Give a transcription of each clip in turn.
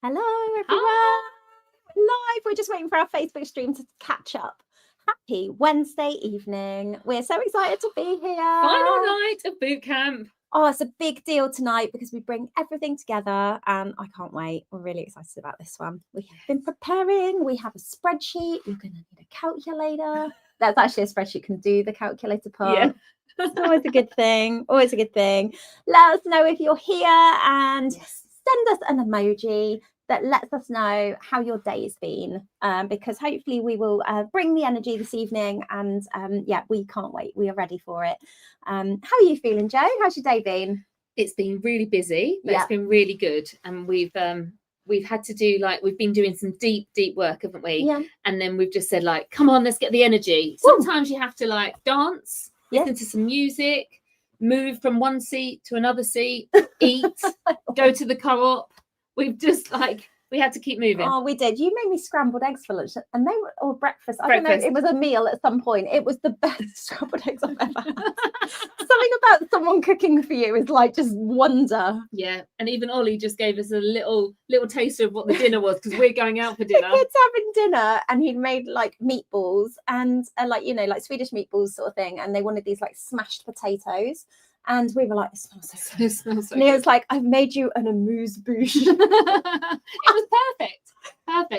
Hello, everyone. Hi. Live. We're just waiting for our Facebook stream to catch up. Happy Wednesday evening. We're so excited to be here. Final night of boot camp. Oh, it's a big deal tonight because we bring everything together and I can't wait. We're really excited about this one. We have been preparing. We have a spreadsheet. You're going to need a calculator. That's actually a spreadsheet can do the calculator part. Yeah. It's always a good thing. Always a good thing. Let us know if you're here and send us an emoji that lets us know how your day has been, because hopefully we will bring the energy this evening. And yeah, we can't wait. We are ready for it. How are you feeling, Jo? How's your day been? It's been really busy, but it's been really good. And we've had to do we've been doing some deep work, haven't we? Yeah. And then we've just said come on, let's get the energy. Sometimes you have to dance, listen to some music, move from one seat to another seat, eat, go to the co-op. We've just we had to keep moving. Oh, we did. You made me scrambled eggs for lunch, and they were or breakfast. I don't know. It was a meal at some point. It was the best scrambled eggs I've ever had. Something about someone cooking for you is just wonder. Yeah, and even Ollie just gave us a little taster of what the dinner was because we're going out for dinner. The kids having dinner, and he'd made meatballs and Swedish meatballs sort of thing, and they wanted these smashed potatoes. And we were like, it smells so good. It smells so and he good. was like, I've made you an amuse-bouche. It was perfect.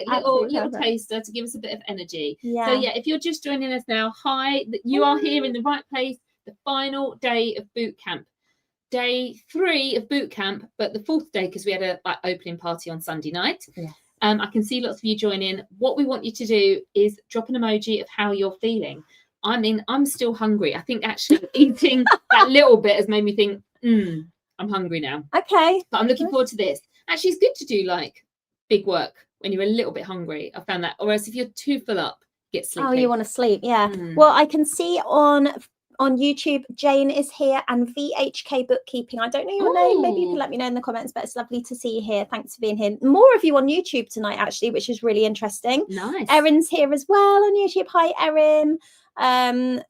Little taster to give us a bit of energy. Yeah. So yeah, if you're just joining us now, hi, you are here in the right place. The final day of boot camp. Day 3 of boot camp, but the 4th day because we had a opening party on Sunday night. Yeah. I can see lots of you join in. What we want you to do is drop an emoji of how you're feeling. I mean, I'm still hungry. I think actually eating that little bit has made me think, I'm hungry now. Okay. But I'm looking forward to this. Actually, it's good to do big work when you're a little bit hungry. I found that. Or else if you're too full up, get sleepy. Oh, you want to sleep? Yeah. Well, I can see on YouTube, Jane is here and VHK Bookkeeping. I don't know your name. Maybe you can let me know in the comments, but it's lovely to see you here. Thanks for being here. More of you on YouTube tonight, actually, which is really interesting. Nice. Erin's here as well on YouTube. Hi, Erin.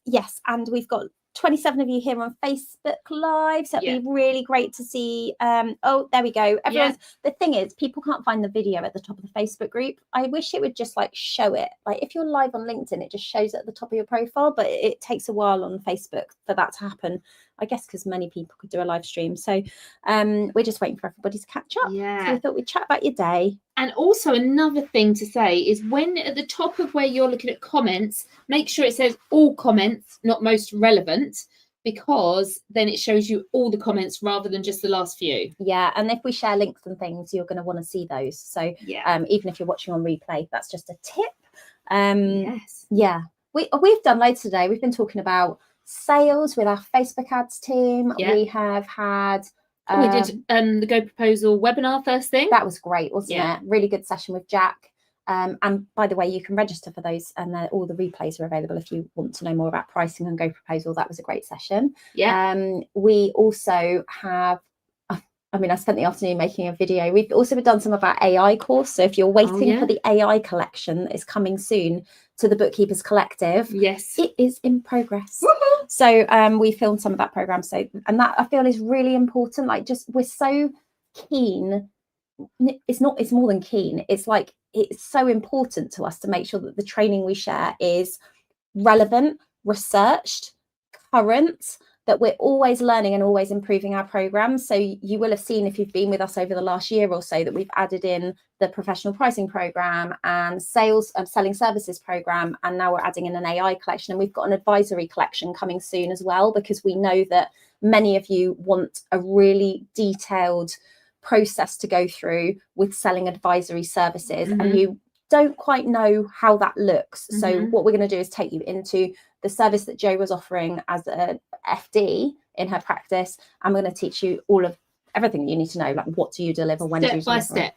Yes, and we've got 27 of you here on Facebook Live, so it'd be really great to see. Oh, there we go. Everyone's the thing is, people can't find the video at the top of the Facebook group. I wish it would just show it. If you're live on LinkedIn, it just shows it at the top of your profile, but it takes a while on Facebook for that to happen. I guess because many people could do a live stream. So we're just waiting for everybody to catch up. Yeah. So we thought we'd chat about your day. And also another thing to say is when at the top of where you're looking at comments, make sure it says all comments, not most relevant, because then it shows you all the comments rather than just the last few. Yeah, and if we share links and things, you're going to want to see those. So even if you're watching on replay, that's just a tip. Yes. Yeah, we've done loads today. We've been talking about sales with our Facebook ads team. We have had we did the Go Proposal webinar first thing. That was great, wasn't it? Really good session with Jack. And by the way, you can register for those, and all the replays are available if you want to know more about pricing and Go Proposal. That was a great session. We also have, I spent the afternoon making a video. We've also done some of our AI course. So if you're waiting for the AI collection that is coming soon to the Bookkeepers Collective, it is in progress. So we filmed some of that program. So, and that I feel is really important. We're so keen. It's more than keen. It's it's so important to us to make sure that the training we share is relevant, researched, current, that we're always learning and always improving our programs. So you will have seen, if you've been with us over the last year or so, that we've added in the professional pricing program and selling services program, and now we're adding in an AI collection, and we've got an advisory collection coming soon as well, because we know that many of you want a really detailed process to go through with selling advisory services, and you don't quite know how that looks. So what we're going to do is take you into the service that Jo was offering as an FD in her practice. I'm going to teach you everything that you need to know, what do you deliver, when do you deliver, step by step,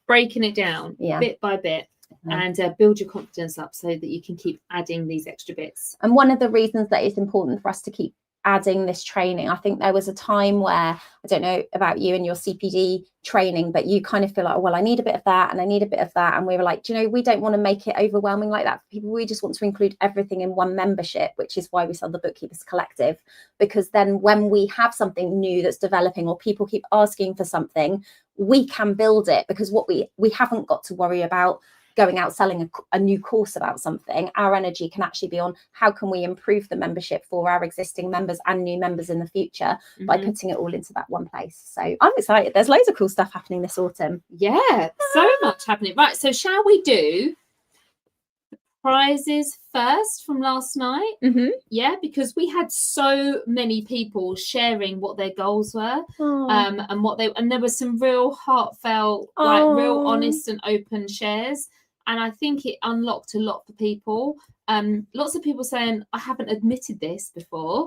breaking it down bit by bit, and build your confidence up so that you can keep adding these extra bits. And one of the reasons that it's important for us to keep adding this training, I think there was a time where, I don't know about you and your CPD training, but you kind of feel like, well, I need a bit of that and I need a bit of that, and we were like, we don't want to make it overwhelming like that for people. We just want to include everything in one membership, which is why we sell the Bookkeepers Collective, because then when we have something new that's developing or people keep asking for something, we can build it, because what we haven't got to worry about going out selling a new course about something. Our energy can actually be on how can we improve the membership for our existing members and new members in the future by putting it all into that one place. So I'm excited. There's loads of cool stuff happening this autumn. Yeah, so much happening. Right, so shall we do prizes first from last night? Yeah, because we had so many people sharing what their goals were, and there was some real heartfelt, like real honest and open shares, and I think it unlocked a lot for people. Lots of people saying, I haven't admitted this before,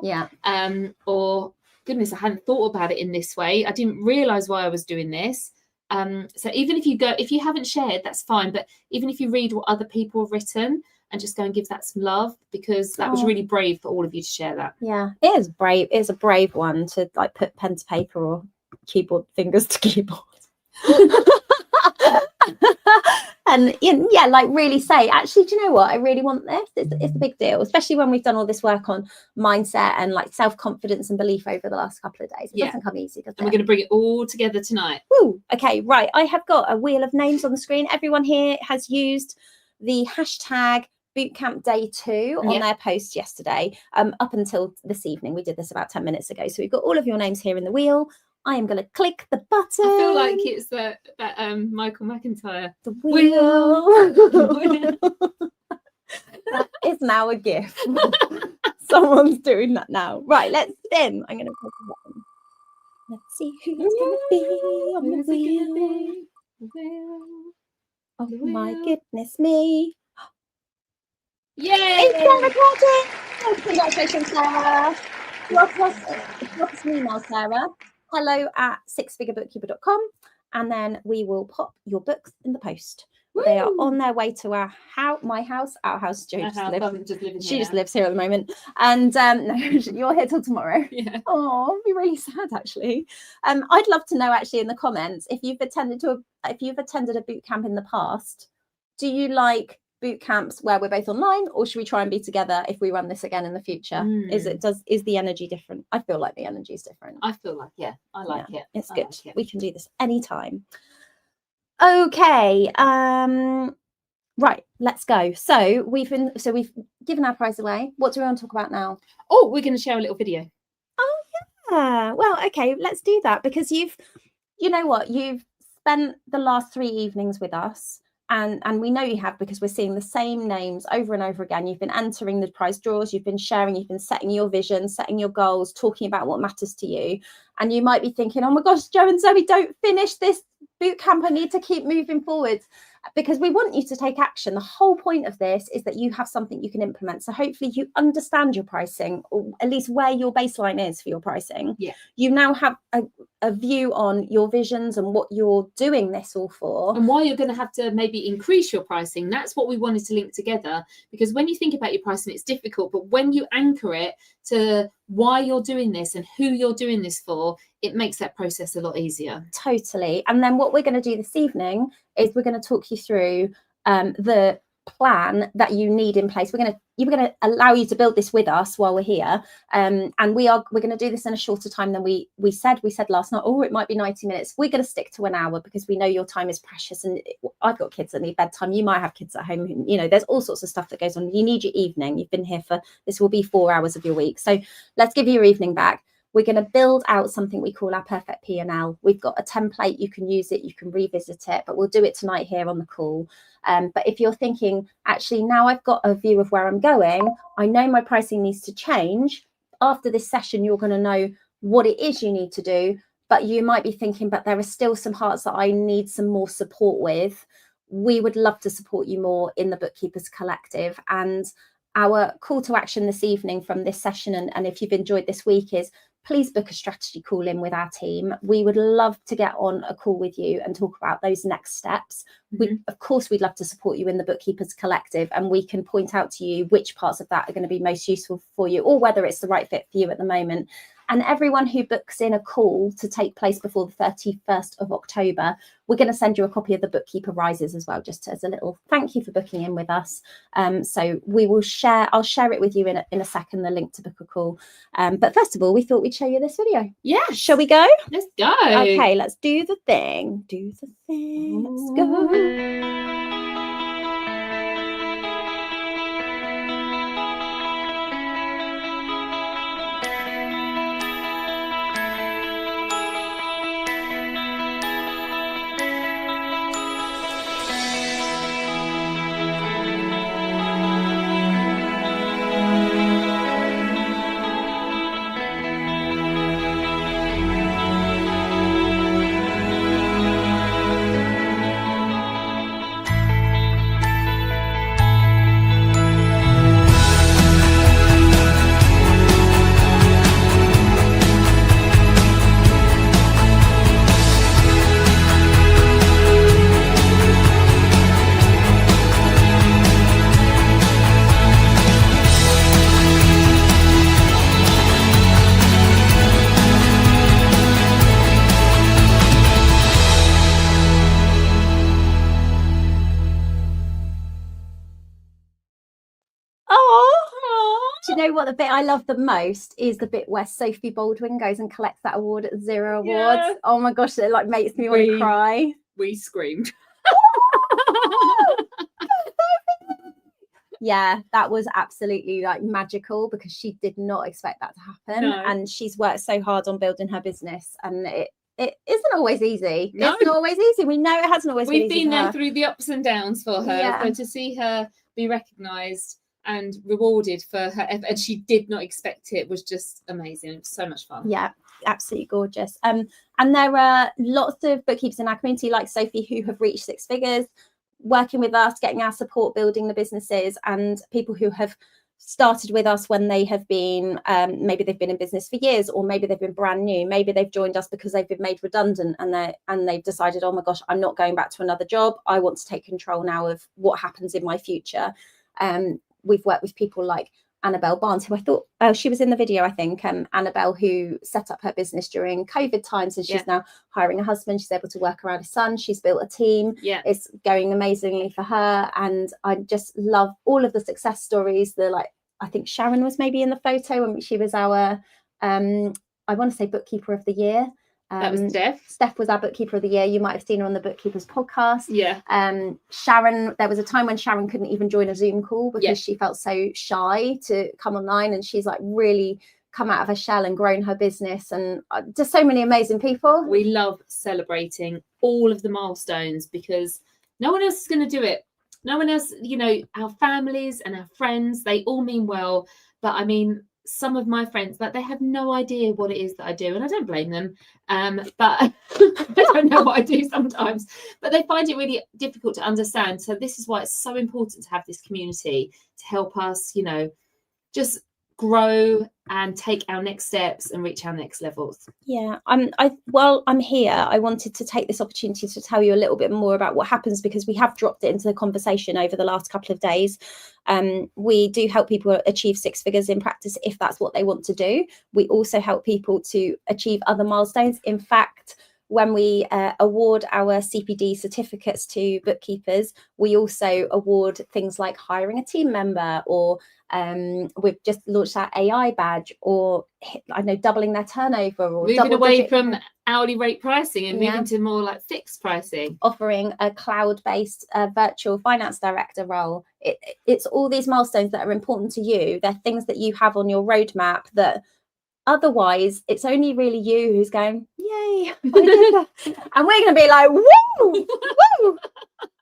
or goodness, I hadn't thought about it in this way, I didn't realize why I was doing this. So even if you haven't shared, that's fine, but even if you read what other people have written and just go and give that some love, because that was really brave for all of you to share that. Yeah, it is brave. It's a brave one to like put pen to paper or keyboard fingers to keyboard. And yeah, like really say, actually, do you know what? I really want this. It's a big deal, especially when we've done all this work on mindset and like self-confidence and belief over the last couple of days. It doesn't come easy, does it? And we're going to bring it all together tonight. Woo. Okay, right. I have got a wheel of names on the screen. Everyone here has used the hashtag Bootcamp Day 2 on their post yesterday, up until this evening. We did this about 10 minutes ago. So we've got all of your names here in the wheel. I am going to click the button. I feel like it's that Michael McIntyre. The wheel. That is now a GIF. Someone's doing that now. Right, let's spin. I'm going to press the button. Let's see who's going to be on the wheel. Oh my goodness me. Yay! It's Sarah Cotton. Congratulations, Sarah. Drop us an email, Sarah. hello@sixfigurebookkeeper.com, and then we will pop your books in the post. Woo! They are on their way to our house, my house, our house. She just lives here at the moment, and no, you're here till tomorrow. Yeah. Oh, it'd be really sad actually. I'd love to know actually in the comments if you've attended a boot camp in the past. Do you like boot camps where we're both online, or should we try and be together if we run this again in the future? Is the energy different? I feel like the energy is different. I feel like I like it. It's good. Like it. We can do this anytime. Okay. Right, let's go. So we've given our prize away. What do we want to talk about now? Oh, we're going to share a little video. Oh yeah. Well, okay, let's do that, because you've spent the last 3 evenings with us. And we know you have, because we're seeing the same names over and over again. You've been entering the prize draws, you've been sharing, you've been setting your vision, setting your goals, talking about what matters to you. And you might be thinking, oh my gosh, Jo and Zoe, don't finish this boot camp. I need to keep moving forward, because we want you to take action. The whole point of this is that you have something you can implement. So hopefully you understand your pricing, or at least where your baseline is for your pricing. Yeah. You now have a view on your visions and what you're doing this all for, and why you're going to have to maybe increase your pricing. That's what we wanted to link together, because when you think about your pricing, it's difficult, but when you anchor it to why you're doing this and who you're doing this for, it makes that process a lot easier. Totally. And then what we're going to do this evening is we're going to talk you through the plan that you need in place. We're going to allow you to build this with us while we're here, and we're going to do this in a shorter time than we said last night. Oh, it might be 90 minutes. We're going to stick to an hour, because we know your time is precious, and I've got kids that need bedtime. You might have kids at home. There's all sorts of stuff that goes on. You need your evening. You've been here for this will be 4 hours of your week, so let's give you your evening back. We're going to build out something we call our Perfect P&L. We've got a template. You can use it, you can revisit it, but we'll do it tonight here on the call. But if you're thinking, actually, now I've got a view of where I'm going, I know my pricing needs to change. After this session, you're going to know what it is you need to do, but you might be thinking, but there are still some parts that I need some more support with. We would love to support you more in the Bookkeepers Collective. And our call to action this evening from this session, and if you've enjoyed this week, is please book a strategy call in with our team. We would love to get on a call with you and talk about those next steps. Of course, we'd love to support you in the Bookkeepers Collective, and we can point out to you which parts of that are going to be most useful for you, or whether it's the right fit for you at the moment. And everyone who books in a call to take place before the 31st of October, we're going to send you a copy of the Bookkeeper Rises as well, just as a little thank you for booking in with us. So we will I'll share it with you in a second, the link to book a call. But first of all, we thought we'd show you this video. Yeah. Shall we go? Let's go. Okay, let's do the thing. Do the thing. Let's go. Do you know what the bit I love the most is the bit where Sophie Baldwin goes and collects that award at Zero Awards? Yeah. Oh my gosh, it like makes me want to cry. We screamed. Yeah, that was absolutely like magical because she did not expect that to happen. No. And she's worked so hard on building her business, and it isn't always easy. No. It's not always easy. We know it hasn't always been easy. We've been there through the ups and downs for her. Yeah. So to see her be recognised and rewarded for her effort, and she did not expect it, was just amazing. It was so much fun. Yeah, absolutely gorgeous. And there are lots of bookkeepers in our community like Sophie who have reached 6 figures, working with us, getting our support, building the businesses, and people who have started with us when they have been maybe they've been in business for years, or maybe they've been brand new, maybe they've joined us because they've been made redundant and they've decided, oh my gosh, I'm not going back to another job, I want to take control now of what happens in my future. We've worked with people like Annabelle Barnes, who I thought, she was in the video, I think, Annabelle, who set up her business during COVID times, and she's now hiring a husband. She's able to work around a son. She's built a team. Yeah, it's going amazingly for her. And I just love all of the success stories. I think Sharon was maybe in the photo, and she was our, I want to say Bookkeeper of the Year. That was Steph. Steph was our Bookkeeper of the Year. You might have seen her on the Bookkeepers podcast. Yeah. Sharon, there was a time when Sharon couldn't even join a Zoom call because she felt so shy to come online, and she's like really come out of her shell and grown her business, and just so many amazing people. We love celebrating all of the milestones because no one else is going to do it. No one else, our families and our friends, they all mean well. But I mean, some of my friends, they have no idea what it is that I do, and I don't blame them. But I don't know what I do sometimes, but they find it really difficult to understand. So this is why it's so important to have this community to help us, just grow and take our next steps and reach our next levels. Yeah, while I'm here, I wanted to take this opportunity to tell you a little bit more about what happens, because we have dropped it into the conversation over the last couple of days. We do help people achieve 6 figures in practice if that's what they want to do. We also help people to achieve other milestones. In fact, when we award our CPD certificates to bookkeepers, we also award things like hiring a team member, or we've just launched our AI badge, or I know doubling their turnover, or moving away from hourly rate pricing and moving to more like fixed pricing, offering a cloud-based virtual finance director role. It's all these milestones that are important to you. They're things that you have on your roadmap that otherwise it's only really you who's going, yay, I did that. And we're going to be like, woo, woo,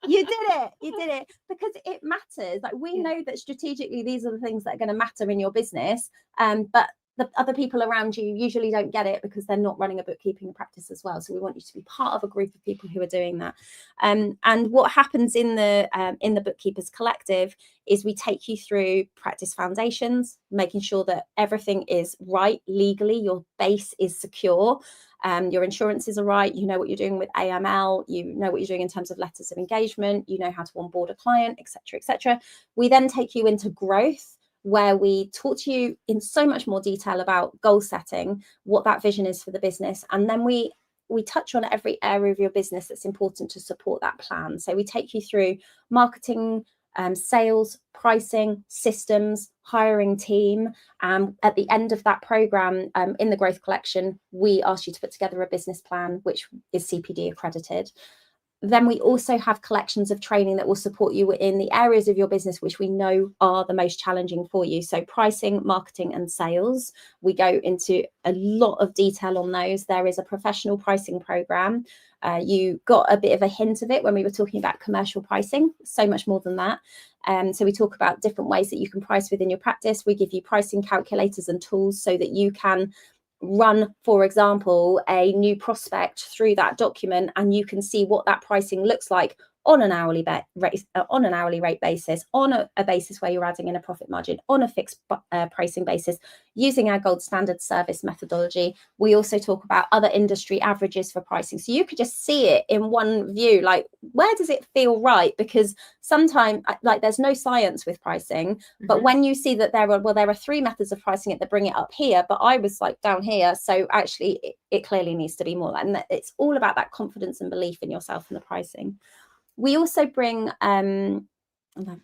you did it, because it matters. Like, we know that strategically these are the things that are going to matter in your business, but the other people around you usually don't get it because they're not running a bookkeeping practice as well. So we want you to be part of a group of people who are doing that. And what happens in the Bookkeepers Collective is we take you through practice foundations, making sure that everything is right legally, your base is secure, your insurances are right, you know what you're doing with AML, you know what you're doing in terms of letters of engagement, you know how to onboard a client, etc., etc. We then take you into growth. where we talk to you in so much more detail about goal setting, what that vision is for the business, and then we touch on every area of your business that's important to support that plan. So we take you through marketing, sales, pricing, systems, hiring team. At the end of that program, in the growth collection, we ask you to put together a business plan, which is CPD accredited. Then we also have collections of training that will support you in the areas of your business which we know are the most challenging for you. So pricing, marketing, and sales. We go into a lot of detail on those. There is a professional pricing program. You got a bit of a hint of it when we were talking about commercial pricing, so much more than that. So we talk about different ways that you can price within your practice. We give you pricing calculators and tools so that you can run, for example, a new prospect through that document, and you can see what that pricing looks like on an hourly rate basis, on a basis where you're adding in a profit margin, on a fixed pricing basis, using our gold standard service methodology. We also talk about other industry averages for pricing, so you could just see it in one view, like where does it feel right? Because sometimes, like, there's no science with pricing, but when you see that there are 3 methods of pricing it that bring it up here, but I was like down here, so actually it clearly needs to be more. And it's all about that confidence and belief in yourself and the pricing. We also bring, there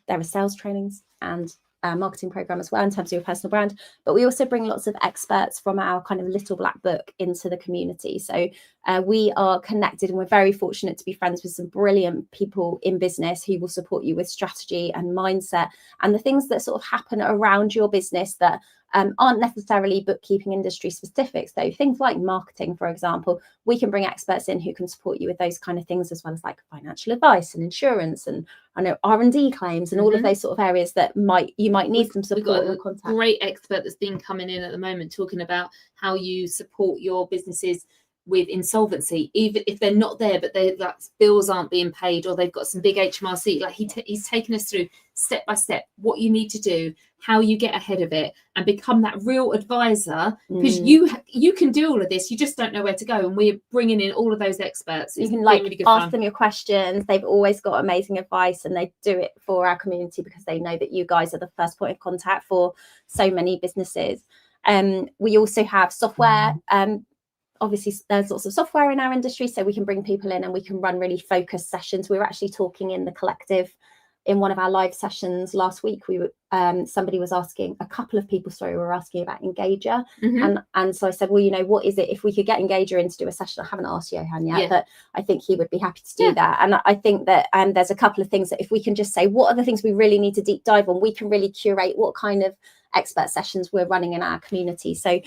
are sales trainings and marketing program as well in terms of your personal brand, but we also bring lots of experts from our kind of little black book into the community. So we are connected, and we're very fortunate to be friends with some brilliant people in business who will support you with strategy and mindset and the things that sort of happen around your business that aren't necessarily bookkeeping industry specific. So things like marketing, for example, we can bring experts in who can support you with those kind of things, as well as like financial advice and insurance and I know R&D claims and all of those sort of areas that you might need some support. We've got a great expert that's been coming in at the moment talking about how you support your businesses with insolvency, even if they're not there, but their bills aren't being paid, or they've got some big HMRC. Like he's taken us through step by step what you need to do, how you get ahead of it, and become that real advisor. Because you can do all of this, you just don't know where to go, and we're bringing in all of those experts. You can like really ask them your questions. They've always got amazing advice, and they do it for our community because they know that you guys are the first point of contact for so many businesses. We also have software. Obviously, there's lots of software in our industry, so we can bring people in and we can run really focused sessions. We were actually talking in the collective in one of our live sessions last week. We were somebody was asking, a couple of people, were asking about Engager, and so I said, well, you know, what is it if we could get Engager in to do a session? I haven't asked Johan yet, but I think he would be happy to do that. And I think that there's a couple of things that if we can just say, what are the things we really need to deep dive on, we can really curate what kind of expert sessions we're running in our community. So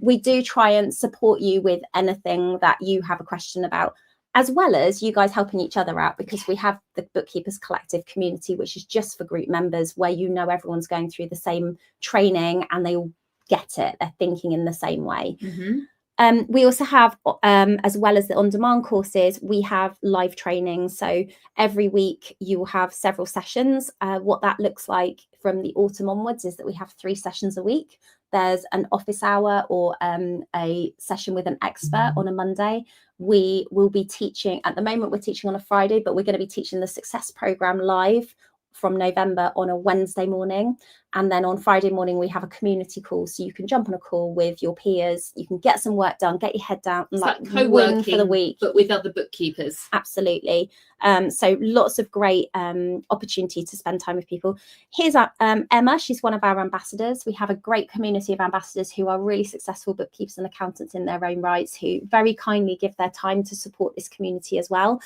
we do try and support you with anything that you have a question about, as well as you guys helping each other out, because we have the Bookkeepers Collective community, which is just for group members, where you know everyone's going through the same training and they all get it. They're thinking in the same way. We also have, as well as the on-demand courses, we have live training. So every week you will have several sessions. What that looks like from the autumn onwards is that we have 3 sessions a week. There's an office hour or a session with an expert on a Monday. We will be teaching, at the moment we're teaching on a Friday, but we're going to be teaching the Success Programme live from November on a Wednesday morning. And then on Friday morning, we have a community call. So you can jump on a call with your peers. You can get some work done, get your head down, and like co-working for the week. But with other bookkeepers. Absolutely. So lots of great opportunity to spend time with people. Here's Emma. She's one of our ambassadors. We have a great community of ambassadors who are really successful bookkeepers and accountants in their own rights, who very kindly give their time to support this community as well.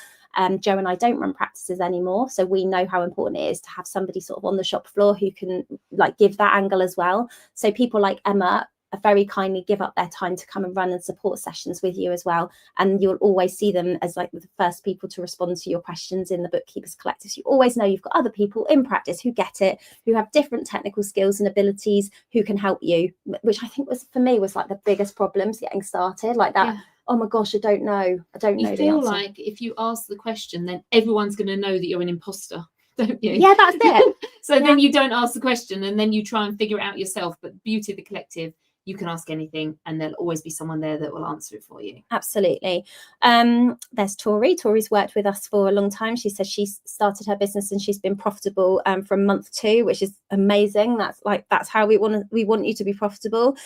Joe and I don't run practices anymore, so we know how important it is to have somebody sort of on the shop floor who can like give that angle as well. So people like Emma very kindly give up their time to come and run and support sessions with you as well, and you'll always see them as like the first people to respond to your questions in the Bookkeepers Collective. You always know you've got other people in practice who get it, who have different technical skills and abilities, who can help you, which I think was, for me, was like the biggest problems getting started, like that. Oh my gosh, I don't know the answer. You feel like if you ask the question, then everyone's going to know that you're an imposter, don't you? Yeah, that's it. So then you don't ask the question, and then you try and figure it out yourself. But the beauty of the collective you can ask anything and there'll always be someone there that will answer it for you. Absolutely. There's Tori. Tori's worked with us for a long time. She says she's started her business and she's been profitable from month 2, which is amazing. That's how we want you to be profitable.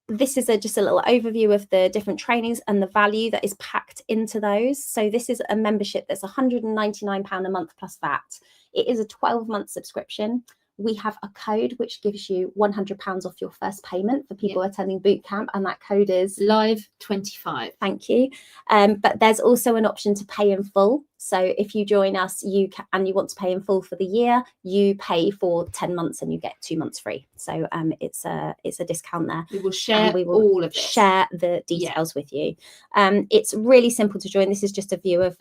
This is just a little overview of the different trainings and the value that is packed into those. So this is a membership that's £199 a month plus VAT. It is a 12-month subscription. We have a code which gives you £100 off your first payment for people attending bootcamp, and that code is Live25. Thank you. But there's also an option to pay in full. So if you join us, you want to pay in full for the year, you pay for 10 months and you get 2 months free. So it's a discount there. We will share all of this. Share the details with you. It's really simple to join. This is just a view of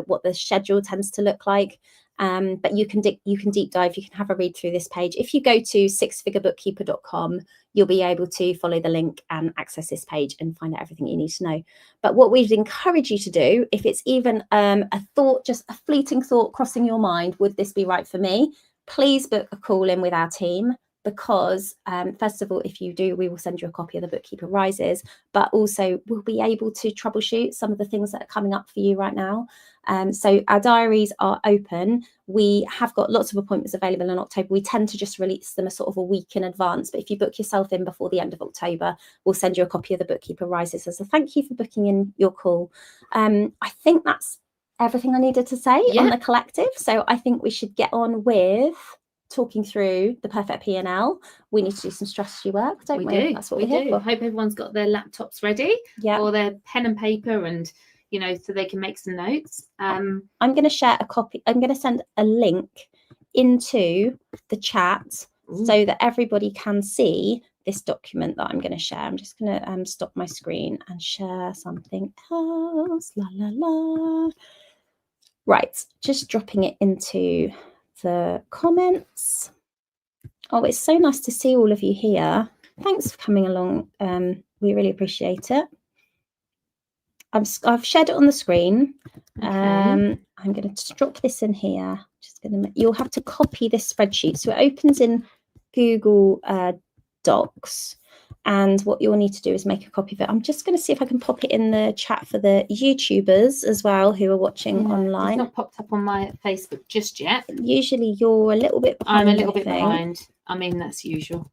what the schedule tends to look like. But you can deep dive, you can have a read through this page. If you go to sixfigurebookkeeper.com, you'll be able to follow the link and access this page and find out everything you need to know. But what we'd encourage you to do, if it's even a thought, just a fleeting thought crossing your mind, would this be right for me? Please book a call in with our team, because first of all, if you do, we will send you a copy of the Bookkeeper Rises, but also we'll be able to troubleshoot some of the things that are coming up for you right now. So our diaries are open. We have got lots of appointments available in October. We tend to just release them a sort of a week in advance, but if you book yourself in before the end of October, we'll send you a copy of the Bookkeeper Rises as a thank you for booking in your call. I think that's everything I needed to say on the collective. So I think we should get on with talking through the Perfect P&L. We need to do some strategy work, don't we? We do. That's what we're here for. I hope everyone's got their laptops ready, or their pen and paper, and so they can make some notes. I'm going to share a copy. I'm going to send a link into the chat so that everybody can see this document that I'm going to share. I'm just going to stop my screen and share something else. La la la. Right, just dropping it into the comments. Oh, it's so nice to see all of you here. Thanks for coming along. We really appreciate it. I've shared it on the screen. Okay. I'm going to drop this in here. You'll have to copy this spreadsheet. So it opens in Google Docs. And what you'll need to do is make a copy of it. I'm just going to see if I can pop it in the chat for the YouTubers as well who are watching online. It's not popped up on my Facebook just yet. Usually you're a little bit behind. I'm a little bit behind. I mean, that's usual.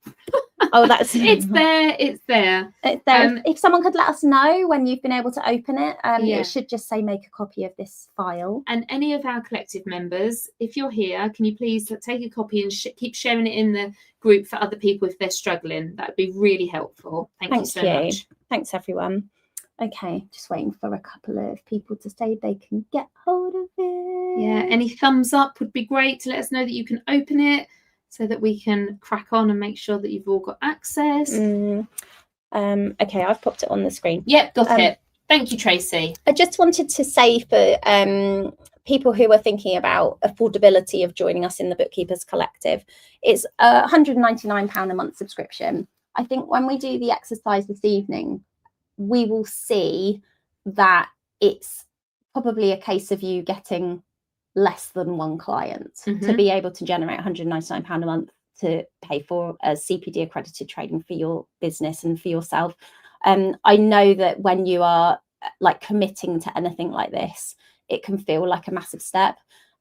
Oh, that's it's there. It's there. If someone could let us know when you've been able to open it, it should just say make a copy of this file. And any of our collective members, if you're here, can you please take a copy and keep sharing it in the group for other people if they're struggling? That would be really helpful. Thank you so much. Thanks, everyone. Okay, just waiting for a couple of people to say they can get hold of it. Yeah, any thumbs up would be great to let us know that you can open it, so that we can crack on and make sure that you've all got access. Okay, I've popped it on the screen. Yep, got it. Thank you, Tracy. I just wanted to say for people who are thinking about affordability of joining us in the Bookkeepers Collective, it's a £199 a month subscription. I think when we do the exercise this evening, we will see that it's probably a case of you getting less than one client to be able to generate £199 a month to pay for a CPD accredited training for your business and for yourself. I know that when you are committing to anything like this, it can feel like a massive step.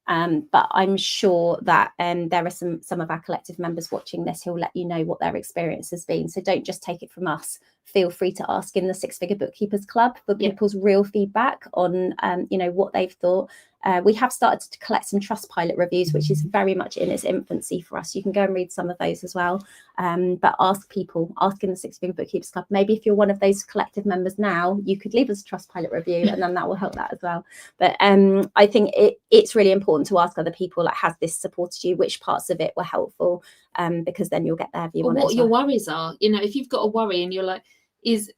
But I'm sure that there are some of our collective members watching this who'll let you know what their experience has been. So don't just take it from us. Feel free to ask in the Six Figure Bookkeepers Club for people's real feedback on what they've thought. We have started to collect some Trustpilot reviews, which is very much in its infancy for us. You can go and read some of those as well. But ask in the Six Figure Bookkeepers Club. Maybe if you're one of those collective members now, you could leave us a Trustpilot review, and then that will help that as well. But I think it's really important to ask other people, has this supported you? Which parts of it were helpful? Because then you'll get their view on it. What your worries are. If you've got a worry and you're like,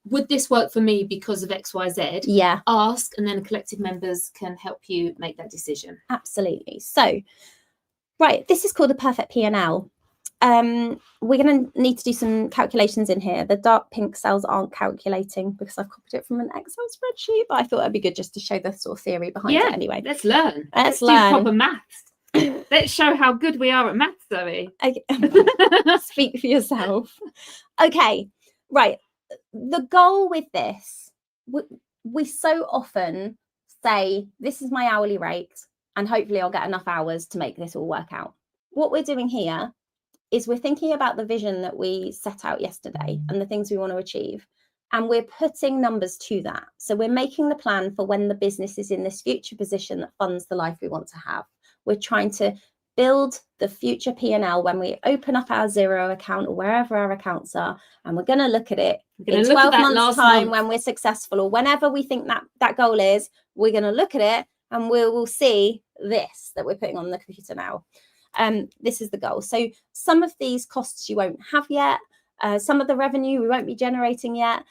would this work for me because of XYZ? Yeah. Ask, and then collective members can help you make that decision. Absolutely. So, right, this is called the Perfect P&L. We're going to need to do some calculations in here. The dark pink cells aren't calculating because I've copied it from an Excel spreadsheet, but I thought it'd be good just to show the sort of theory behind it anyway. Let's learn. Let's do proper maths. Let's show how good we are at maths Zoe. Okay. Speak for yourself. Okay, right. The goal with this, we so often say, this is my hourly rate, and hopefully I'll get enough hours to make this all work out. What we're doing here is we're thinking about the vision that we set out yesterday and the things we want to achieve. And we're putting numbers to that. So we're making the plan for when the business is in this future position that funds the life we want to have. We're trying to build the future P&L when we open up our Xero account or wherever our accounts are, and we're going to look at it in 12 months time when we're successful, or whenever we think that goal is, we're going to look at it and we will see this that we're putting on the computer now. This is the goal. So some of these costs you won't have yet. Some of the revenue we won't be generating yet.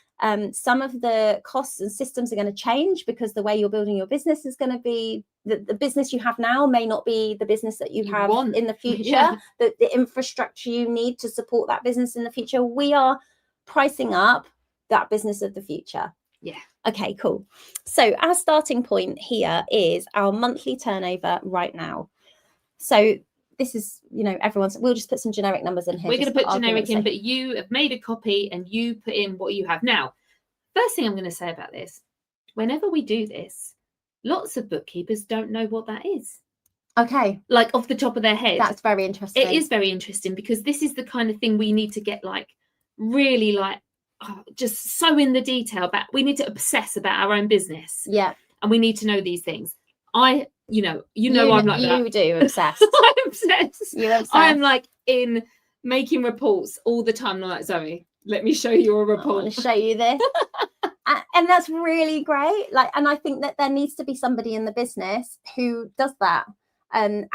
Some of the costs and systems are going to change because the way you're building your business is going to be the business you have now may not be the business that you have in the future. Yeah. The infrastructure you need to support that business in the future. We are pricing up that business of the future. Yeah. Okay, cool. So our starting point here is our monthly turnover right now. So this is, we'll just put some generic numbers in here. We're going to put generic in, but you have made a copy and you put in what you have. Now, first thing I'm going to say about this, whenever we do this, lots of bookkeepers don't know what that is. Okay. Like off the top of their head. That's very interesting. It is very interesting because this is the kind of thing we need to get really just so in the detail about. We need to obsess about our own business. Yeah. And we need to know these things. I'm like that. You do obsessed. I'm obsessed. You're obsessed. I'm in making reports all the time. I'm like, Zoe, let me show you a report. I want to show you this. And that's really great. And I think that there needs to be somebody in the business who does that. And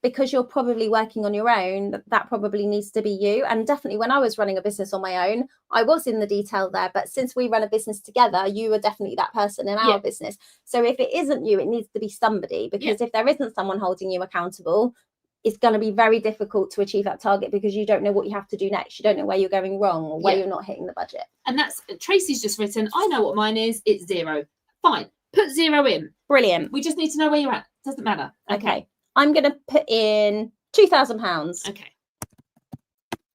because you're probably working on your own, that probably needs to be you. And definitely when I was running a business on my own, I was in the detail there. But since we run a business together, you are definitely that person in our business. So if it isn't you, it needs to be somebody, because if there isn't someone holding you accountable, it's going to be very difficult to achieve that target because you don't know what you have to do next. You don't know where you're going wrong or where you're not hitting the budget. And that's Tracy's just written, I know what mine is. It's 0. Fine. Put 0 in. Brilliant. We just need to know where you're at. Doesn't matter. Okay. I'm going to put in £2,000. Okay.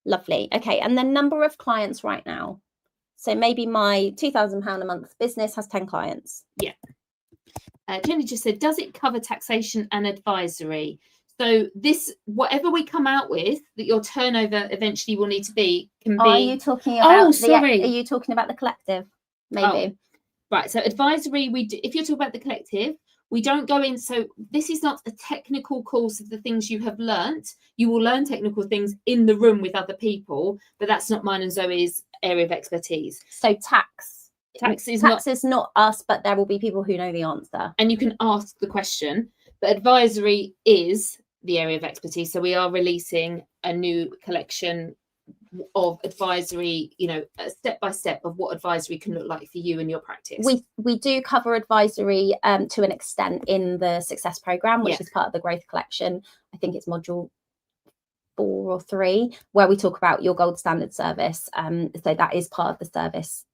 Lovely. Okay. And the number of clients right now. So maybe my £2,000 a month business has 10 clients. Yeah. Jenny just said, does it cover taxation and advisory? So this, whatever we come out with, that your turnover eventually will need to be, can be. Are you talking about? Oh, sorry. Are you talking about the collective? Maybe. Oh, right. So advisory, if you're talking about the collective, we don't go in. So this is not a technical course of the things you have learnt. You will learn technical things in the room with other people, but that's not mine and Zoe's area of expertise. So tax is not us, but there will be people who know the answer. And you can ask the question, but advisory is the area of expertise. So we are releasing a new collection of advisory, step by step of what advisory can look like for you and your practice. We do cover advisory to an extent in the Success Programme, which is part of the Growth Collection. I think it's module 4 or 3, where we talk about your gold standard service. So that is part of the service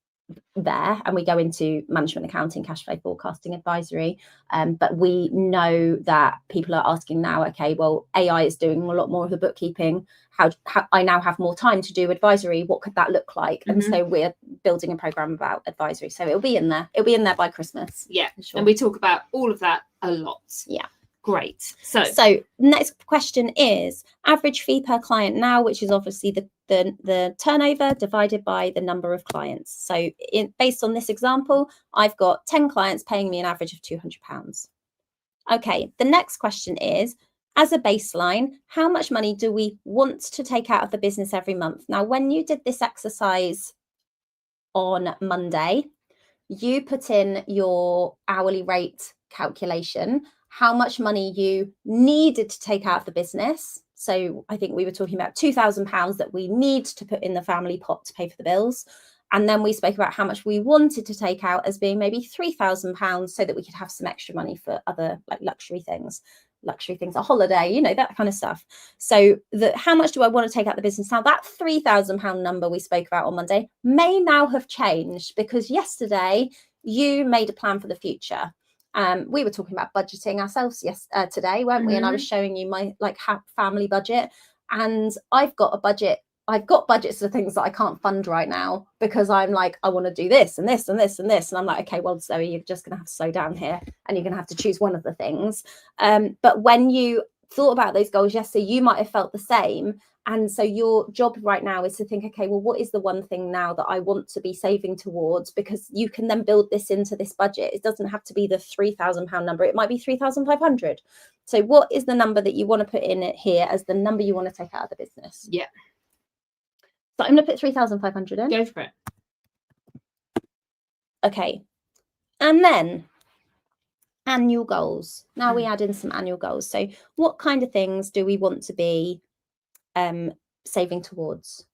there, and we go into management accounting, cash flow forecasting, advisory, but we know that people are asking now, okay, well, AI is doing a lot more of the bookkeeping, how I now have more time to do advisory, what could that look like? And so we're building a program about advisory, so it'll be in there by Christmas. And we talk about all of that a lot. Great. So next question is average fee per client now, which is obviously the turnover divided by the number of clients. So based on this example, I've got 10 clients paying me an average of £200. Okay, the next question is, as a baseline, how much money do we want to take out of the business every month? Now, when you did this exercise on Monday, you put in your hourly rate calculation, how much money you needed to take out of the business. So I think we were talking about £2,000 that we need to put in the family pot to pay for the bills. And then we spoke about how much we wanted to take out as being maybe £3,000 so that we could have some extra money for other luxury things, a holiday, that kind of stuff. So how much do I want to take out the business? Now that £3,000 number we spoke about on Monday may now have changed because yesterday you made a plan for the future. We were talking about budgeting ourselves today, weren't we? And I was showing you my family budget. and I've got a budget. I've got budgets for things that I can't fund right now because I'm like, I want to do this and this and this and this. And I'm like, okay, well, Zoe, you're just going to have to slow down here and you're going to have to choose one of the things. But when you thought about those goals yesterday, you might have felt the same. And so your job right now is to think, okay, well, what is the one thing now that I want to be saving towards? Because you can then build this into this budget. It doesn't have to be the £3,000 number. It might be 3,500. So what is the number that you want to put in it here as the number you want to take out of the business? Yeah. So I'm going to put 3,500 in. Go for it. Okay. And then annual goals. Now we add in some annual goals. So what kind of things do we want to be saving towards?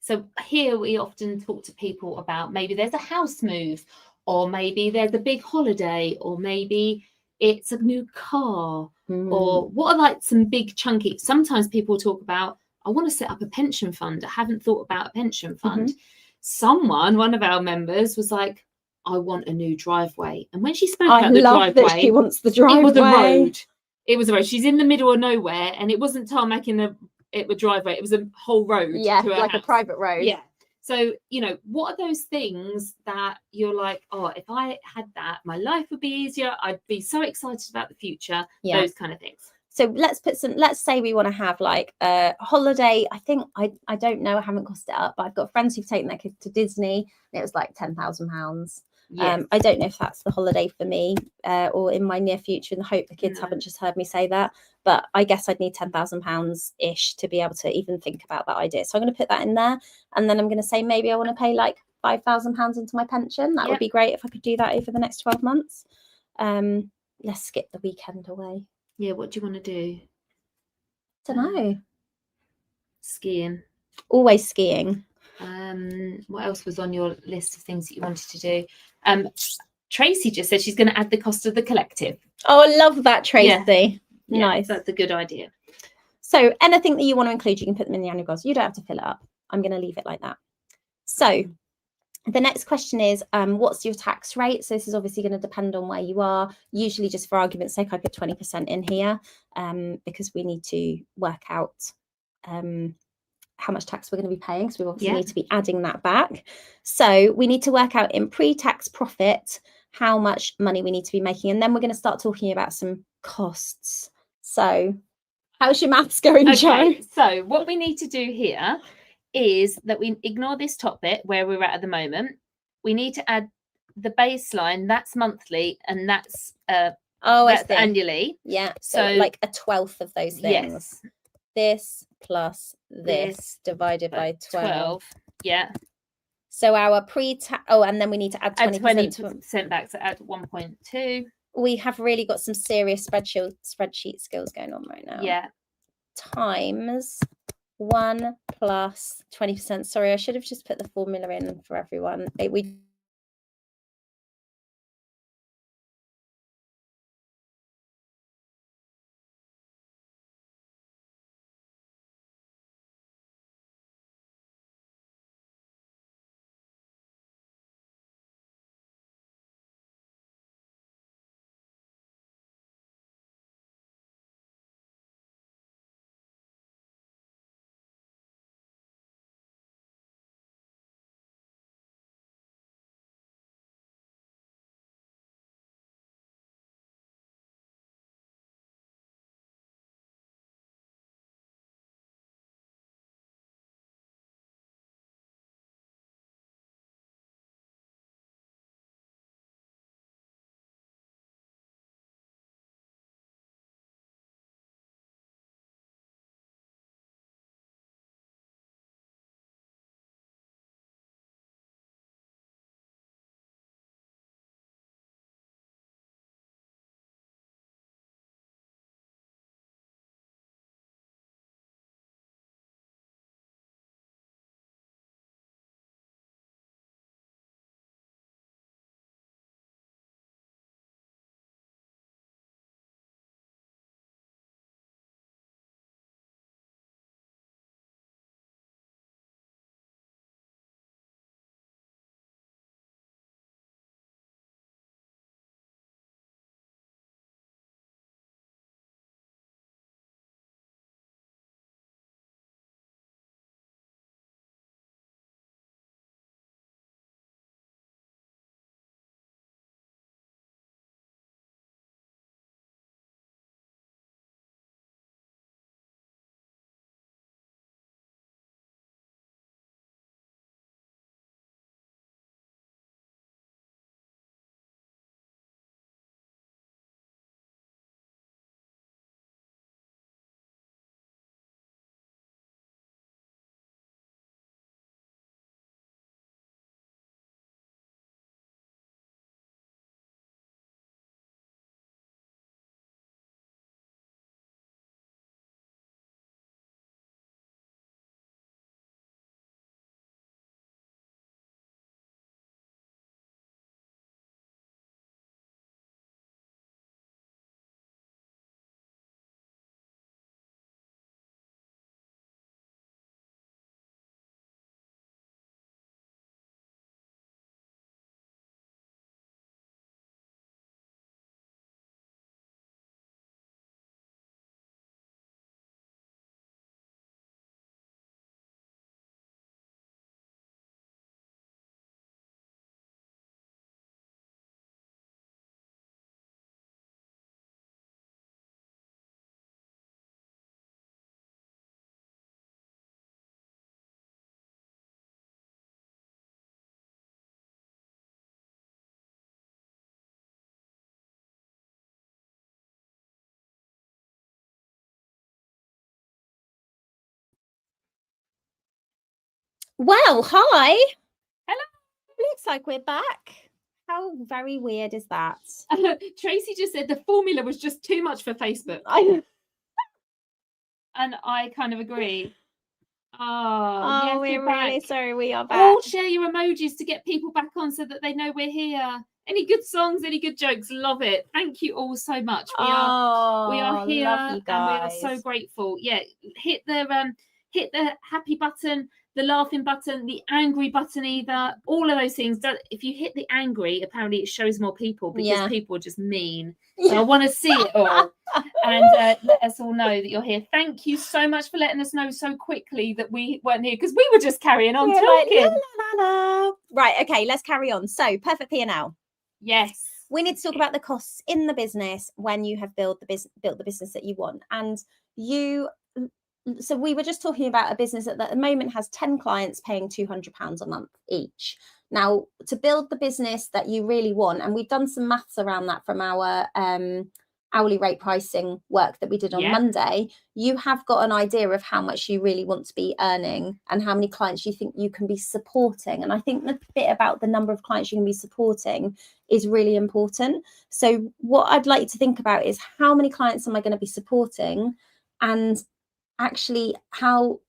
So here we often talk to people about maybe there's a house move, or maybe there's a big holiday, or maybe it's a new car, or what are like some big chunky. Sometimes people talk about, I want to set up a pension fund. I haven't thought about a pension fund. One of our members was like, I want a new driveway. And when she spoke about the driveway, that she wants the driveway. It was a road. It was a road. She's in the middle of nowhere, and it wasn't tarmac in the driveway. It was a whole road. Yeah, to like house. A private road. Yeah. So, you know, what are those things that you're like, oh, if I had that, my life would be easier. I'd be so excited about the future. Yeah. Those kind of things. So let's say we want to have like a holiday. I think, I don't know, I haven't cost it up, but I've got friends who've taken their kids to Disney and it was like £10,000. Yes. I don't know if that's the holiday for me or in my near future, and I hope the kids haven't just heard me say that, but I guess I'd need £10,000 ish to be able to even think about that idea. So I'm going to put that in there, and then I'm going to say maybe I want to pay like £5,000 into my pension. That would be great if I could do that over the next 12 months. Let's skip the weekend away. Yeah, what do you want to do? Don't know. Skiing. Always skiing. What else was on your list of things that you wanted to do? Tracy just said she's going to add the cost of the collective. Oh, I love that, Tracy. Yeah, nice. That's a good idea. So anything that you want to include, you can put them in the annual goals. You don't have to fill it up. I'm going to leave it like that. So the next question is, what's your tax rate? So this is obviously going to depend on where you are. Usually, just for argument's sake, I put 20% in here because we need to work out how much tax we're going to be paying. So we obviously need to be adding that back. So we need to work out in pre-tax profit how much money we need to be making. And then we're going to start talking about some costs. So how's your maths going, Jo? So what we need to do here is that we ignore this top bit where we're at the moment. We need to add the baseline. That's monthly, and that's that's annually. Yeah. So like a 12th of those things. Yes. This plus this divided by 12. Yeah. So our pre-tax, and then we need to add 20% back, so add 1.2. We have really got some serious spreadsheet skills going on right now. Yeah. Times 1 plus 20%. Sorry, I should have just put the formula in for everyone. We Well, hi. Hello. Looks like we're back. How very weird is that? Tracy just said the formula was just too much for Facebook. And I kind of agree. Oh, yes, we're really sorry we are back. All share your emojis to get people back on so that they know we're here. Any good songs, any good jokes, love it. Thank you all so much. We are here and we are so grateful. Yeah, hit the happy button, the laughing button, the angry button, either. All of those things. If you hit the angry, apparently it shows more people because people are just mean. So I want to see it all. And let us all know that you're here. Thank you so much for letting us know so quickly that we weren't here, because we were just carrying on talking. Like, la, la, la. Right, okay, let's carry on. So, Perfect P&L. Yes. We need to talk about the costs in the business when you have built the business that you want. And so we were just talking about a business that at the moment has 10 clients paying £200 a month each. Now, to build the business that you really want, and we've done some maths around that from our hourly rate pricing work that we did on Monday, you have got an idea of how much you really want to be earning and how many clients you think you can be supporting. And I think the bit about the number of clients you can be supporting is really important. So what I'd like to think about is, how many clients am I going to be supporting, and actually how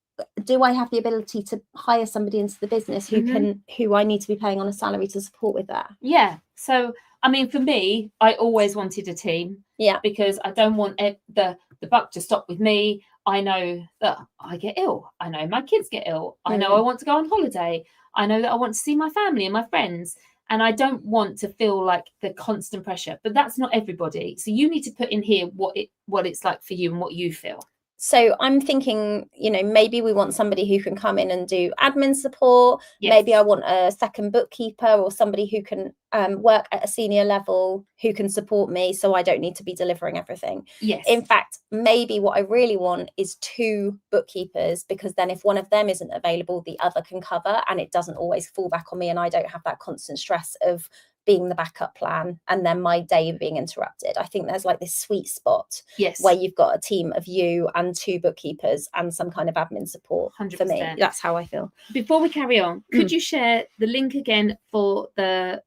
do I have the ability to hire somebody into the business who I need to be paying on a salary to support with that? Yeah. So I mean, for me, I always wanted a team. Yeah. Because I don't want the buck to stop with me. I know that I get ill. I know my kids get ill. I know I want to go on holiday. I know that I want to see my family and my friends. And I don't want to feel like the constant pressure. But that's not everybody. So you need to put in here what it's like for you and what you feel. So I'm thinking, maybe we want somebody who can come in and do admin support. Yes. Maybe I want a second bookkeeper or somebody who can work at a senior level who can support me, so I don't need to be delivering everything. Yes. In fact, maybe what I really want is 2 bookkeepers, because then if one of them isn't available, the other can cover, and it doesn't always fall back on me, and I don't have that constant stress of being the backup plan and then my day being interrupted. I think there's like this sweet spot where you've got a team of you and 2 bookkeepers and some kind of admin support. 100%. For me, that's how I feel. Before we carry on, could you share the link again for the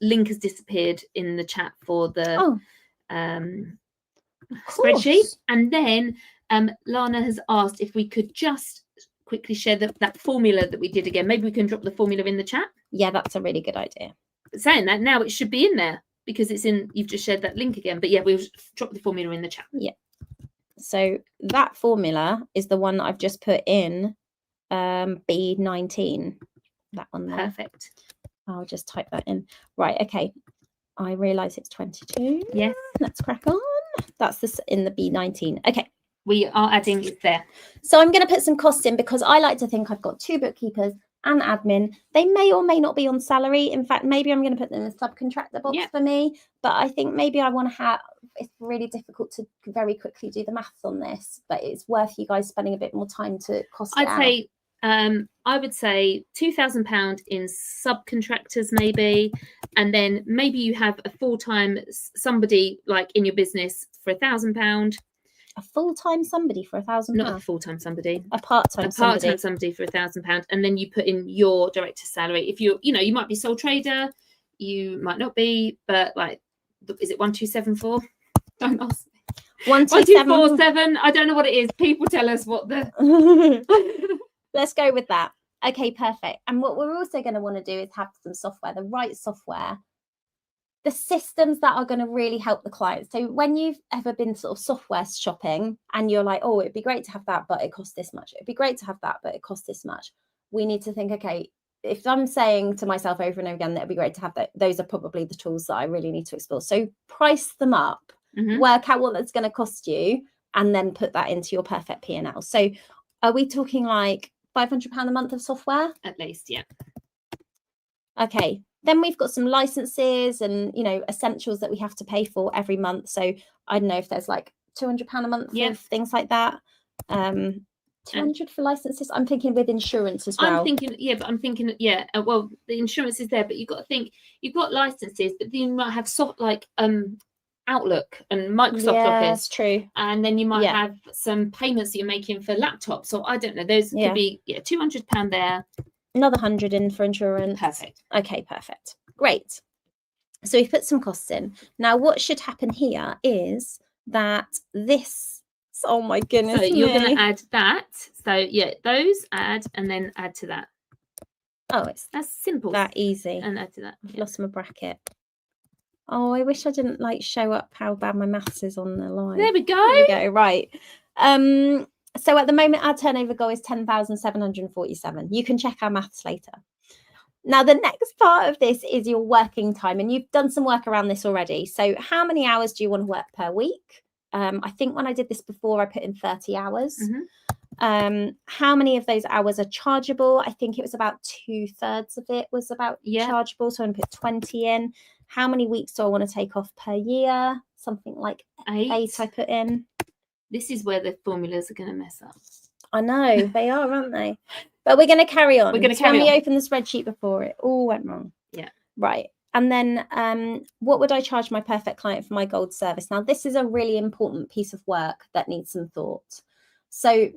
link has disappeared in the chat for the spreadsheet, and then Lana has asked if we could just quickly share that formula that we did again. Maybe we can drop the formula in the chat. Yeah, that's a really good idea. Saying that, now it should be in there because it's in. You've just shared that link again. But yeah, we'll drop the formula in the chat. Yeah. So that formula is the one that I've just put in B19. That one there. Perfect. I'll just type that in. Right. Okay. I realise it's 22. Yes. Let's crack on. That's this in the B19. Okay. We are adding it there. So I'm going to put some costs in, because I like to think I've got 2 bookkeepers and admin. They may or may not be on salary. In fact, maybe I'm going to put them in the subcontractor box for me. But I think maybe I want to have, it's really difficult to very quickly do the maths on this, but it's worth you guys spending a bit more time to cost it out. I would say £2,000 in subcontractors, maybe, and then maybe you have a full-time somebody like in your business for £1,000. A full-time somebody for £1,000? Not a full-time somebody. A part-time somebody. A part-time somebody for £1,000, and then you put in your director's salary. If you might be sole trader, you might not be, but like, is it 1274? Don't ask me. 1247. I don't know what it is. People tell us what the. Let's go with that. Okay, perfect. And what we're also going to want to do is have some software, the right software. The systems that are going to really help the client. So when you've ever been sort of software shopping and you're like, oh, it'd be great to have that, but it costs this much. It'd be great to have that, but it costs this much. We need to think, okay, if I'm saying to myself over and over again that it'd be great to have that, those are probably the tools that I really need to explore. So price them up, work out what that's going to cost you, and then put that into your Perfect P&L. So are we talking like £500 a month of software? At least, yeah. Okay. Then we've got some licenses and, essentials that we have to pay for every month. So I don't know if there's like £200 a month of things like that. 200 for licenses. I'm thinking with insurance as well. I'm thinking, well, the insurance is there, but you've got to think, you've got licenses, but then you might have Outlook and Microsoft Yeah, Office. that's true. And then you might have some payments that you're making for laptops, or I don't know. Those could be £200 there. Another 100 in for insurance. Perfect. Okay, perfect. Great. So we've put some costs in. Now, what should happen here is that this, oh my goodness. So you're going to add that. So yeah, those add and then add to that. Oh, it's that's simple. That easy. And add to that. I've lost my bracket. Oh, I wish I didn't like show up how bad my maths is on the line. There we go. There we go. Right. So at the moment, our turnover goal is 10,747. You can check our maths later. Now, the next part of this is your working time, and you've done some work around this already. So how many hours do you want to work per week? I think when I did this before, I put in 30 hours. How many of those hours are chargeable? I think it was about 2/3 of it was about chargeable. So I'm going to put 20 in. How many weeks do I want to take off per year? Something like 8 I put in. This is where the formulas are going to mess up. I know, they are, aren't they? But we're going to carry on. We're going to carry on. When we opened the spreadsheet before, it all went wrong. Yeah. Right. And then what would I charge my perfect client for my gold service? Now, this is a really important piece of work that needs some thought. So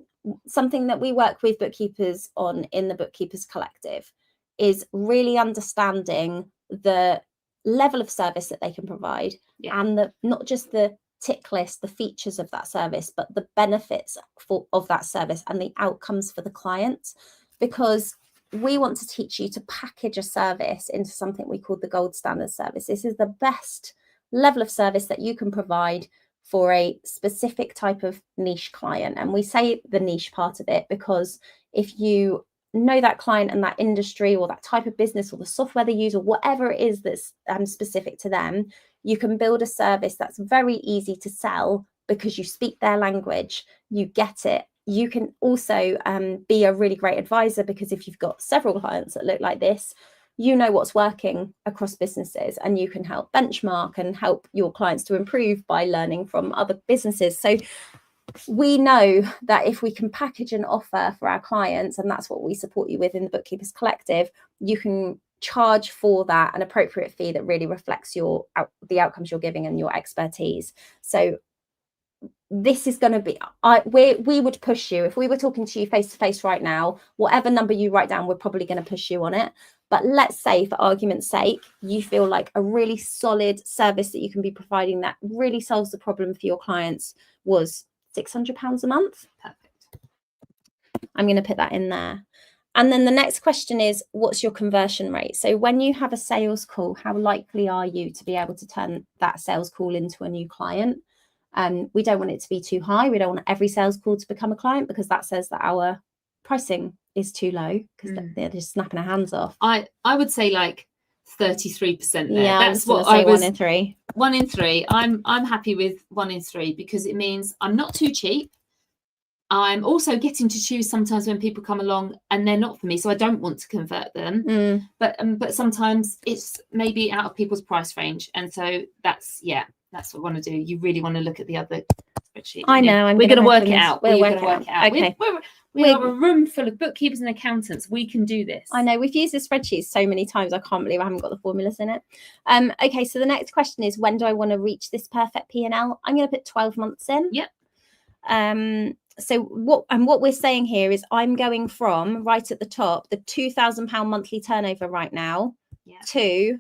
something that we work with bookkeepers on in the Bookkeepers Collective is really understanding the level of service that they can provide and not just the tick list, the features of that service, but the benefits of that service and the outcomes for the client, because we want to teach you to package a service into something we call the gold standard service. This is the best level of service that you can provide for a specific type of niche client. And we say the niche part of it because if you know that client and that industry or that type of business or the software they use or whatever it is that's specific to them, you can build a service that's very easy to sell because you speak their language, you get it. You can also be a really great advisor because if you've got several clients that look like this, you know what's working across businesses and you can help benchmark and help your clients to improve by learning from other businesses. So we know that if we can package an offer for our clients, and that's what we support you with in the Bookkeepers Collective, you can charge for that an appropriate fee that really reflects the outcomes you're giving and your expertise. So this is going to be, we would push you, if we were talking to you face to face right now, whatever number you write down, we're probably going to push you on it. But let's say, for argument's sake, you feel like a really solid service that you can be providing that really solves the problem for your clients was £600 a month. Perfect. I'm going to put that in there. And then the next question is, what's your conversion rate? So when you have a sales call, how likely are you to be able to turn that sales call into a new client? We don't want it to be too high. We don't want every sales call to become a client because that says that our pricing is too low because they're just snapping our hands off. I would say like 33% there. Yeah, that's what I was. 1 in 3. 1 in 3. I'm happy with 1 in 3 because it means I'm not too cheap. I'm also getting to choose sometimes when people come along and they're not for me, so I don't want to convert them. But sometimes it's maybe out of people's price range, and so that's what I want to do. You really want to look at the other spreadsheet. I know. We're going to work it out. We're going to work it out. Okay. We are a room full of bookkeepers and accountants. We can do this. I know. We've used this spreadsheet so many times. I can't believe I haven't got the formulas in it. Okay, so the next question is, when do I want to reach this perfect P&L? I'm going to put 12 months in. Yep. So what we're saying here is I'm going from right at the top, the £2,000 monthly turnover right now, to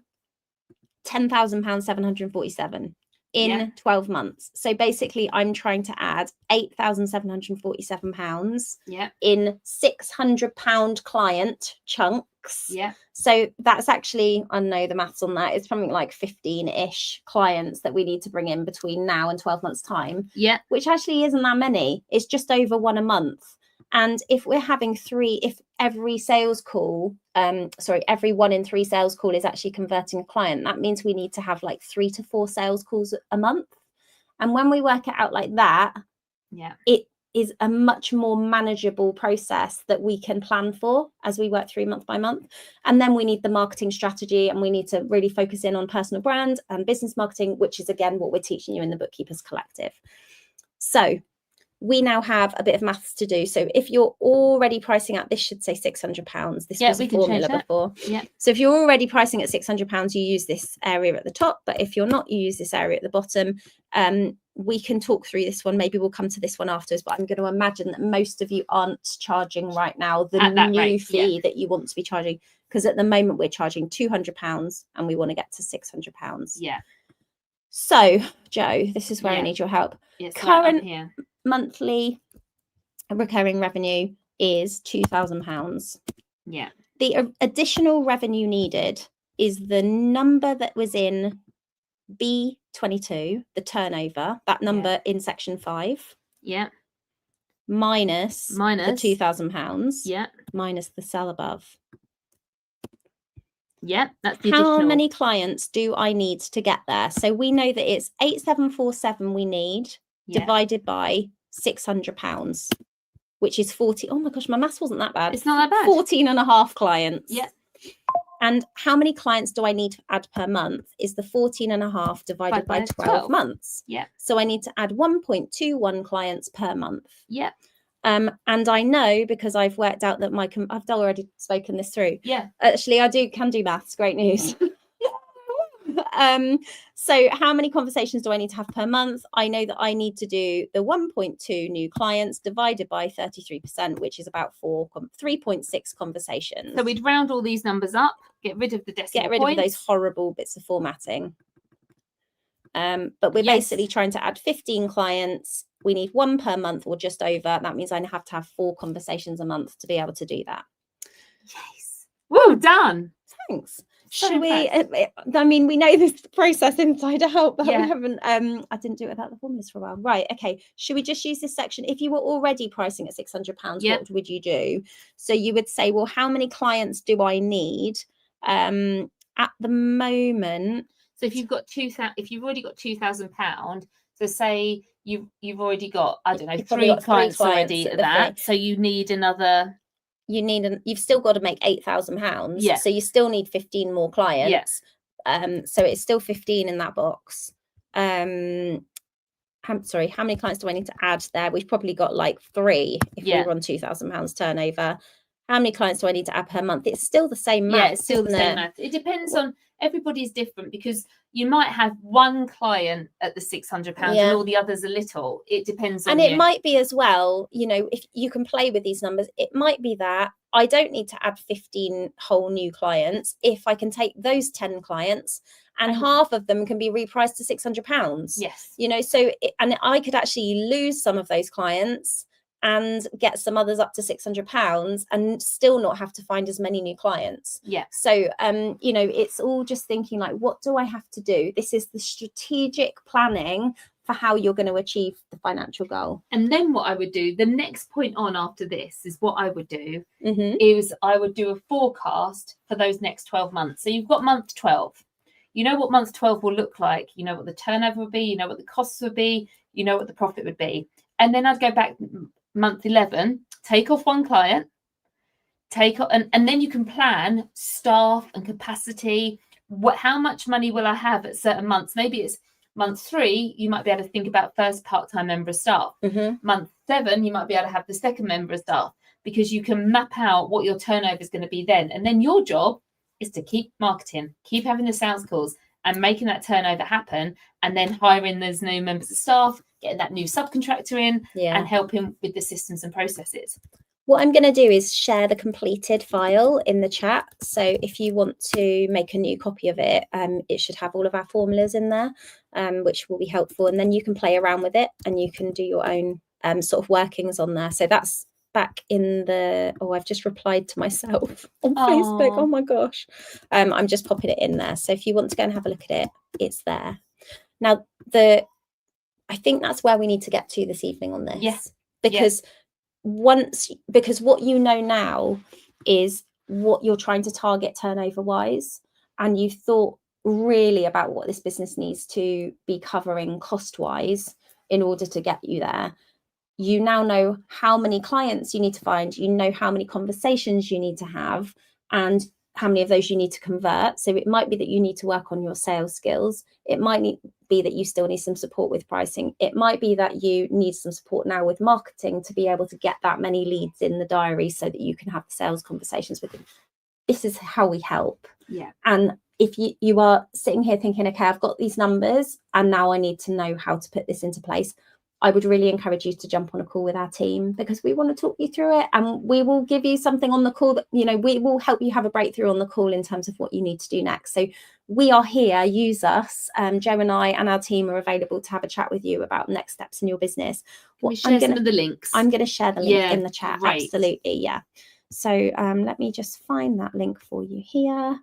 £10,747 in 12 months. So basically I'm trying to add £8,747 in £600 client chunks. So that's actually, I know the maths on that, it's something like 15-ish clients that we need to bring in between now and 12 months time, which actually isn't that many. It's just over 1 a month. And if we're having 3, if every sales call, every 1 in 3 sales call is actually converting a client, that means we need to have like 3 to 4 sales calls a month. And when we work it out like that, it is a much more manageable process that we can plan for as we work through month by month. And then we need the marketing strategy, and we need to really focus in on personal brand and business marketing, which is again what we're teaching you in the Bookkeepers Collective. So we now have a bit of maths to do. So if you're already pricing at, this should say £600. This was a formula before. Yeah. So if you're already pricing at £600, you use this area at the top. But if you're not, you use this area at the bottom. We can talk through this one. Maybe we'll come to this one afterwards. But I'm going to imagine that most of you aren't charging right now the new fee that you want to be charging. Because at the moment we're charging £200 and we want to get to £600. Yeah. So, Jo, this is where I need your help. Current monthly recurring revenue is £2,000. Yeah. The additional revenue needed is the number that was in B22, the turnover, that number in section 5. Yeah. Minus the £2,000. Yeah. Minus the cell above. Yeah, that's the How additional. many clients do I need to get there? So we know that it's 8747 we need divided by £600, which is 40. Oh my gosh, my maths wasn't that bad. It's not that bad. 14 and a half clients. Yeah. And how many clients do I need to add per month is the 14 and a half divided by 12 months. Yeah. So I need to add 1.21 clients per month. Yeah. And I know because I've worked out that I've already spoken this through. Yeah. Actually, I can do maths. Great news. So how many conversations do I need to have per month? I know that I need to do the 1.2 new clients divided by 33%, which is about 3.6 conversations. So we'd round all these numbers up, get rid of the decimal points. Of those horrible bits of formatting. But we're basically trying to add 15 clients. We need 1 per month or just over. That means I have to have 4 conversations a month to be able to do that. Yes. Well done. Thanks. Should we? I mean, we know this process inside out, but we haven't. I didn't do it without the formulas for a while. Right. Okay. Should we just use this section? If you were already pricing at £600, what would you do? So you would say, well, how many clients do I need at the moment? So if you've got if you've already got £2,000, so say you've already got, I don't know, 3 clients already at that. So you need another. You've still got to make £8,000. Yeah. So you still need 15 more clients. Yeah. So it's still 15 in that box. Sorry, how many clients do I need to add there? We've probably got like 3 if we were on £2,000 turnover. How many clients do I need to add per month? It's still the same math. Yeah, it's still the same math. It depends on, everybody's different, because you might have 1 client at the £600 and all the others a little. It depends on And it might be as well, if you can play with these numbers, it might be that I don't need to add 15 whole new clients if I can take those 10 clients and half of them can be repriced to £600. Yes. So and I could actually lose some of those clients and get some others up to £600 and still not have to find as many new clients. Yeah. So, it's all just thinking like, what do I have to do? This is the strategic planning for how you're going to achieve the financial goal. And then what I would do, the next point on after this is what I would do is I would do a forecast for those next 12 months. So you've got month 12. You know what month 12 will look like. You know what the turnover would be. You know what the costs would be. You know what the profit would be. And then I'd go back month 11, take off 1 client, and then you can plan staff and capacity. How much money will I have at certain months? Maybe it's month 3, you might be able to think about first part-time member of staff. Month 7, you might be able to have the second member of staff, because you can map out what your turnover is going to be then. And then your job is to keep marketing, keep having the sales calls and making that turnover happen, and then hiring those new members of staff, getting that new subcontractor in and helping with the systems and processes. What I'm going to do is share the completed file in the chat. So if you want to make a new copy of it, it should have all of our formulas in there, which will be helpful. And then you can play around with it and you can do your own sort of workings on there. So that's back in the, I've just replied to myself on Facebook. Oh my gosh. I'm just popping it in there. So if you want to go and have a look at it, it's there. Now, I think that's where we need to get to this evening on this. Yes. Because because what you know now is what you're trying to target turnover wise, and you've thought really about what this business needs to be covering cost wise in order to get you there. You now know how many clients you need to find, you know how many conversations you need to have, and how many of those you need to convert. So it might be that you need to work on your sales skills. It might be that you still need some support with pricing. It might be that you need some support now with marketing to be able to get that many leads in the diary so that you can have the sales conversations with them. This is how we help. Yeah. And if you are sitting here thinking, okay, I've got these numbers and now I need to know how to put this into place, I would really encourage you to jump on a call with our team, because we want to talk you through it, and we will give you something on the call that, you know, we will help you have a breakthrough on the call in terms of what you need to do next. So we are here, use us. Joe and I and our team are available to have a chat with you about next steps in your business. We share some of the links. I'm going to share the link in the chat. Great. Absolutely. Yeah. So let me just find that link for you here.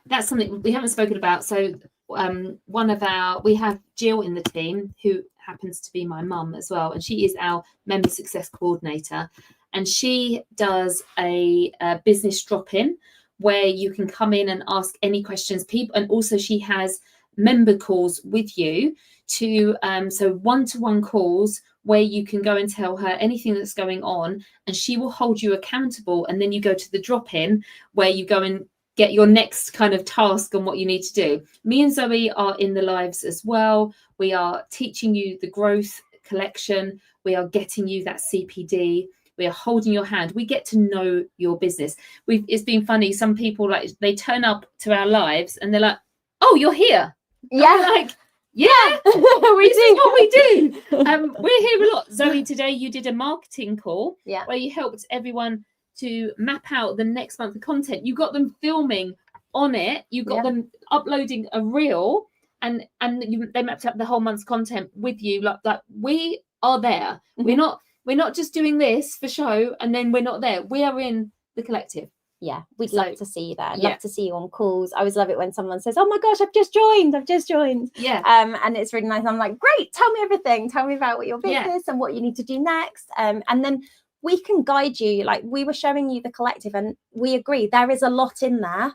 That's something we haven't spoken about. So we have Jill in the team, who happens to be my mum as well, and she is our member success coordinator, and she does a business drop-in where you can come in and ask any questions people, and also she has member calls with you to so one-to-one calls where you can go and tell her anything that's going on, and she will hold you accountable, and then you go to the drop-in where you go and get your next kind of task on what you need to do. Me and Zoe are in the lives as well. We are teaching you the growth collection. We are getting you that CPD. We are holding your hand. We get to know your business. It's been funny. Some people, like, they turn up to our lives and they're like, "Oh, you're here." Yeah. Like, yeah, this is what we do. We're here a lot. Zoe, today you did a marketing call where you helped everyone to map out the next month of content. You got them filming on it. You got them uploading a reel, and they mapped out the whole month's content with you. Like we are there. Mm-hmm. We're not just doing this for show and then we're not there. We are in the collective. Yeah, we'd love to see you there. Love to see you on calls. I always love it when someone says, "Oh my gosh, I've just joined." Yeah. And it's really nice. I'm like, "Great, tell me everything. Tell me about what your business and what you need to do next." And then we can guide you. Like, we were showing you the collective, and we agree there is a lot in there,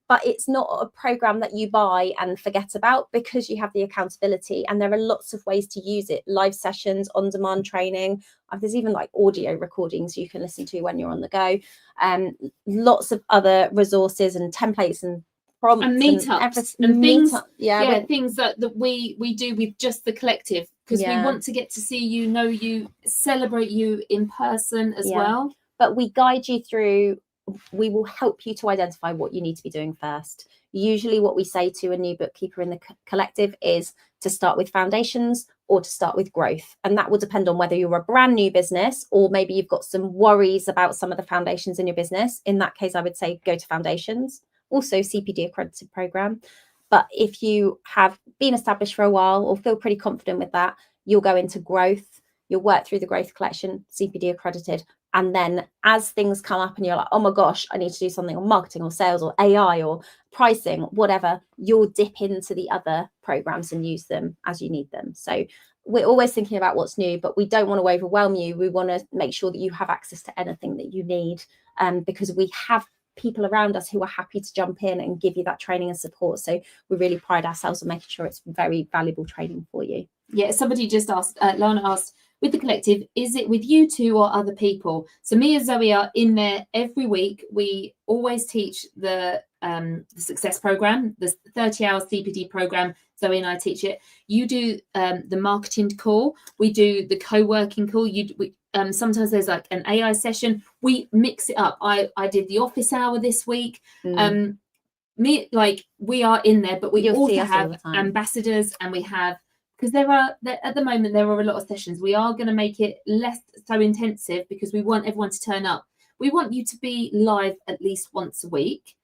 but it's not a program that you buy and forget about, because you have the accountability, and there are lots of ways to use it. Live sessions, on-demand training. There's even like audio recordings you can listen to when you're on the go. Lots of other resources and templates and prompts and meetups and things. Things that we do with just the collective, because we want to get to see you, know you, celebrate you in person as well. But we guide you through. We will help you to identify what you need to be doing first. Usually what we say to a new bookkeeper in the collective is to start with foundations or to start with growth. And that will depend on whether you're a brand new business or maybe you've got some worries about some of the foundations in your business. In that case, I would say go to foundations, also CPD accredited program. But if you have been established for a while or feel pretty confident with that, you'll go into growth. You'll work through the growth collection, CPD accredited. And then as things come up and you're like, "Oh my gosh, I need to do something on marketing or sales or AI or pricing," whatever, you'll dip into the other programs and use them as you need them. So we're always thinking about what's new, but we don't want to overwhelm you. We want to make sure that you have access to anything that you need, because we have people around us who are happy to jump in and give you that training and support. So we really pride ourselves on making sure it's very valuable training for you. Yeah, somebody just asked, Lana asked, with the collective, is it with you two or other people? So me and Zoe are in there every week. We always teach the success program, the 30-hour CPD program. Zoe and I teach it. You do the marketing call. We do the co-working call. Sometimes there's like an AI session. We mix it up. I did the office hour this week. We are in there, but we also have ambassadors, and we have, because at the moment there are a lot of sessions. We are going to make it less so intensive because we want everyone to turn up. We want you to be live at least once a week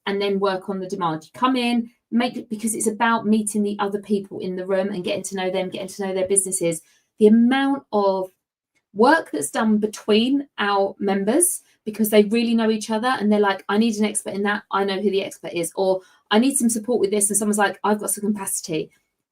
and then work on the demand. You come in, because it's about meeting the other people in the room and getting to know them, getting to know their businesses. The amount of work that's done between our members, because they really know each other and they're like, "I need an expert in that. I know who the expert is," or "I need some support with this," and someone's like, "I've got some capacity."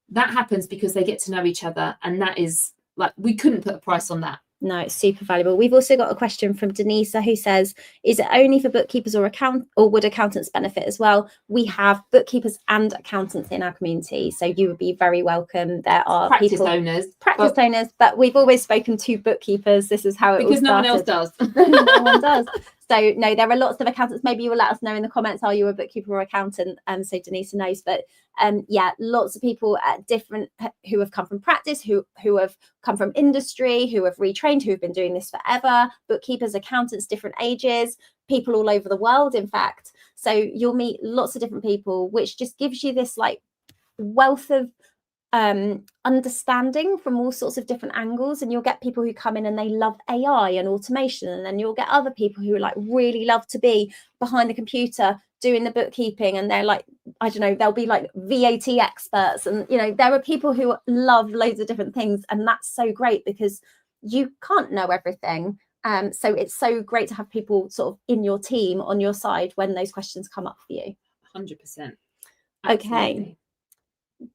That happens because they get to know each other, and that is, like, we couldn't put a price on that. No, it's super valuable. We've also got a question from Denisa who says, "Is it only for bookkeepers or would accountants benefit as well?" We have bookkeepers and accountants in our community, so you would be very welcome. There are practice owners, but we've always spoken to bookkeepers. This is how it because all started. No one else does. No one does. So no, there are lots of accountants. Maybe you will let us know in the comments, are you a bookkeeper or accountant? So Denise knows. But yeah, lots of people at different who have come from practice, who have come from industry, who have retrained, who have been doing this forever, bookkeepers, accountants, different ages, people all over the world, in fact. So you'll meet lots of different people, which just gives you this like wealth of understanding from all sorts of different angles. And you'll get people who come in and they love AI and automation, and then you'll get other people who like really love to be behind the computer doing the bookkeeping, and they're like, I don't know, they'll be like VAT experts, and you know, there are people who love loads of different things, and that's so great because you can't know everything. So it's so great to have people sort of in your team on your side when those questions come up for you. 100%. Okay.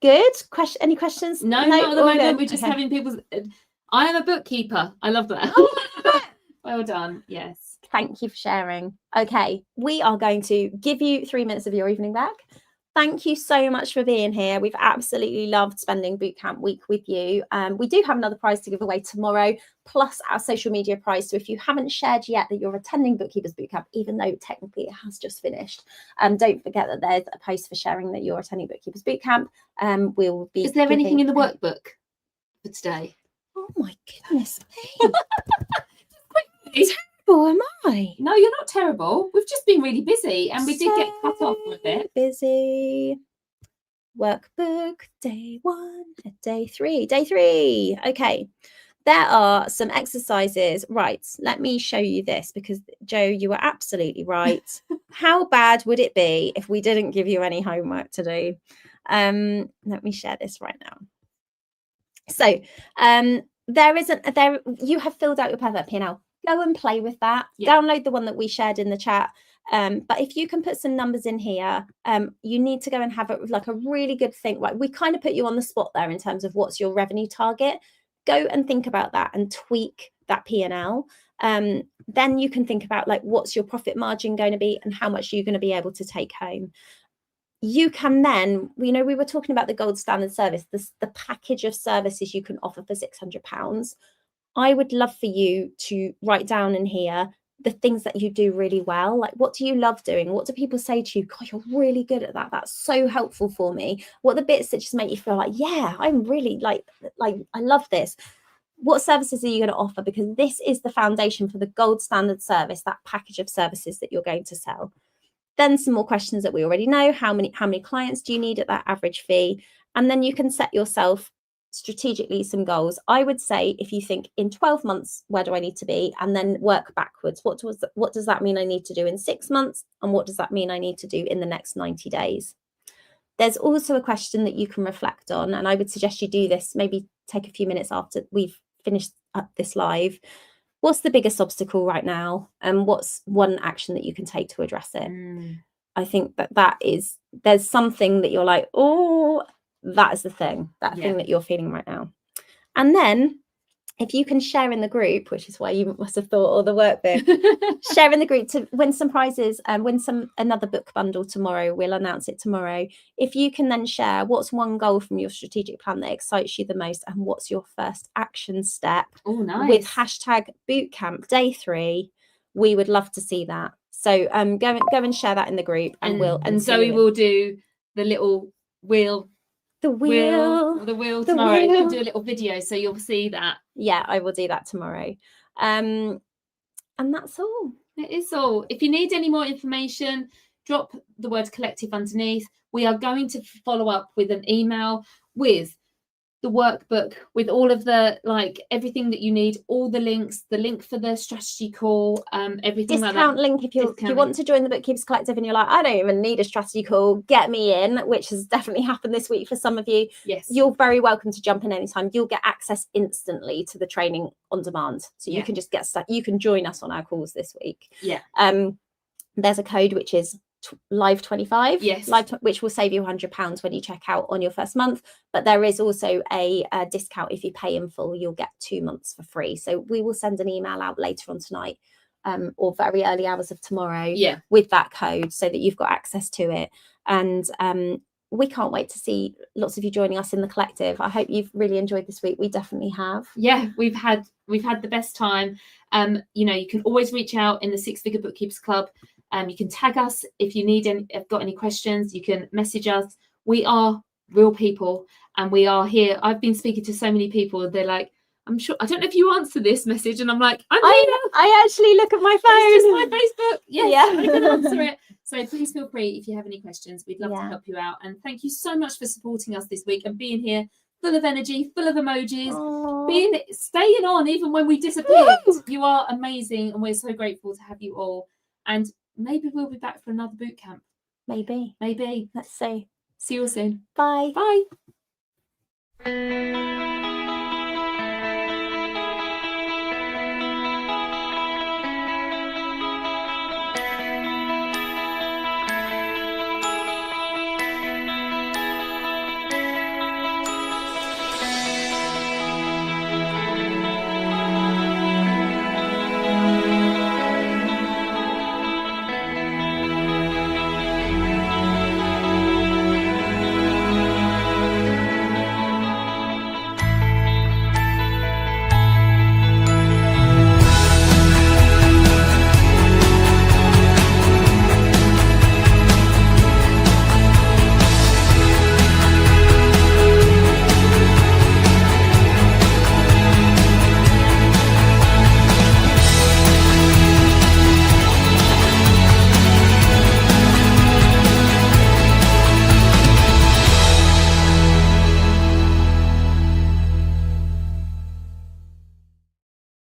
Good. Any questions? No, not at the moment. We're just having people. I am a bookkeeper. I love that. Oh, well done. Yes. Thank you for sharing. Okay, we are going to give you 3 minutes of your evening back. Thank you so much for being here. We've absolutely loved spending Bootcamp week with you. We do have another prize to give away tomorrow, plus our social media prize. So if you haven't shared yet that you're attending Bookkeepers Bootcamp, even though technically it has just finished, don't forget that there's a post for sharing that you're attending Bookkeepers Bootcamp. We'll be. Is there anything in the workbook for today? Oh my goodness me. Terrible, am I? No, you're not terrible. We've just been really busy, and we did get cut off for a bit. Busy. Workbook, day 1, day 3. Day 3. Okay. There are some exercises. Right. Let me show you this because, Joe, you were absolutely right. How bad would it be if we didn't give you any homework to do? Let me share this right now. So you have filled out your Perfect P&L. Go and play with that. Yeah. Download the one that we shared in the chat. But if you can put some numbers in here, you need to go and have a really good think. Right, we kind of put you on the spot there in terms of what's your revenue target. Go and think about that and tweak that P&L. Then you can think about like what's your profit margin going to be and how much you're going to be able to take home. You can then, we were talking about the gold standard service, the package of services you can offer for £600. I would love for you to write down in here the things that you do really well. Like, what do you love doing? What do people say to you? God, you're really good at that. That's so helpful for me. What are the bits that just make you feel like, yeah, I'm really like I love this. What services are you going to offer? Because this is the foundation for the gold standard service, that package of services that you're going to sell. Then some more questions that we already know. How many clients do you need at that average fee? And then you can set yourself strategically some goals. I would say if you think in 12 months, where do I need to be? And then work backwards. What does that mean I need to do in 6 months? And what does that mean I need to do in the next 90 days? There's also a question that you can reflect on. And I would suggest you do this, maybe take a few minutes after we've finished up this live. What's the biggest obstacle right now? And what's one action that you can take to address it? I think there's something that you're like, oh, that is the thing, thing that you're feeling right now. And then if you can share in the group, which is why you must have thought all the work there, share in the group to win some prizes and win another book bundle tomorrow. We'll announce it tomorrow. If you can then share what's one goal from your strategic plan that excites you the most and what's your first action step. Oh, nice. With hashtag bootcamp day 3, we would love to see that. So go and share that in the group, and Zoe will do the little wheel. The wheel tomorrow. You'll do a little video, so you'll see that. Yeah, I will do that tomorrow. And that's all. It is all. If you need any more information, drop the word collective underneath. We are going to follow up with an email with the workbook, with all of the everything that you need, all the links, the link for the strategy call, everything discount like that. Link if you want to join the Bookkeepers Collective and you're like, I don't even need a strategy call, get me in, which has definitely happened this week for some of you. Yes, you're very welcome to jump in anytime. You'll get access instantly to the training on demand, so you can just get stuck. You can join us on our calls this week. There's a code which is live 25, which will save you £100 when you check out on your first month. But there is also a discount if you pay in full. You'll get 2 months for free. So we will send an email out later on tonight or very early hours of tomorrow with that code, so that you've got access to it. And we can't wait to see lots of you joining us in the collective. I hope you've really enjoyed this week. We definitely have. Yeah, we've had the best time. You know, you can always reach out in the Six Figure Bookkeepers Club. You can tag us if you need any, have got any questions. You can message us. We are real people, and we are here. I've been speaking to so many people. They're like, I'm sure, I don't know if you answer this message, and I'm like, I actually look at my phone. It's just my Facebook. Yes, Yeah. I can answer it. So please feel free if you have any questions. We'd love to help you out. And thank you so much for supporting us this week and being here, full of energy, full of emojis, staying on even when we disappeared. You are amazing, and we're so grateful to have you all. And maybe we'll be back for another boot camp. Maybe. Let's see. See you all soon. Bye. Bye.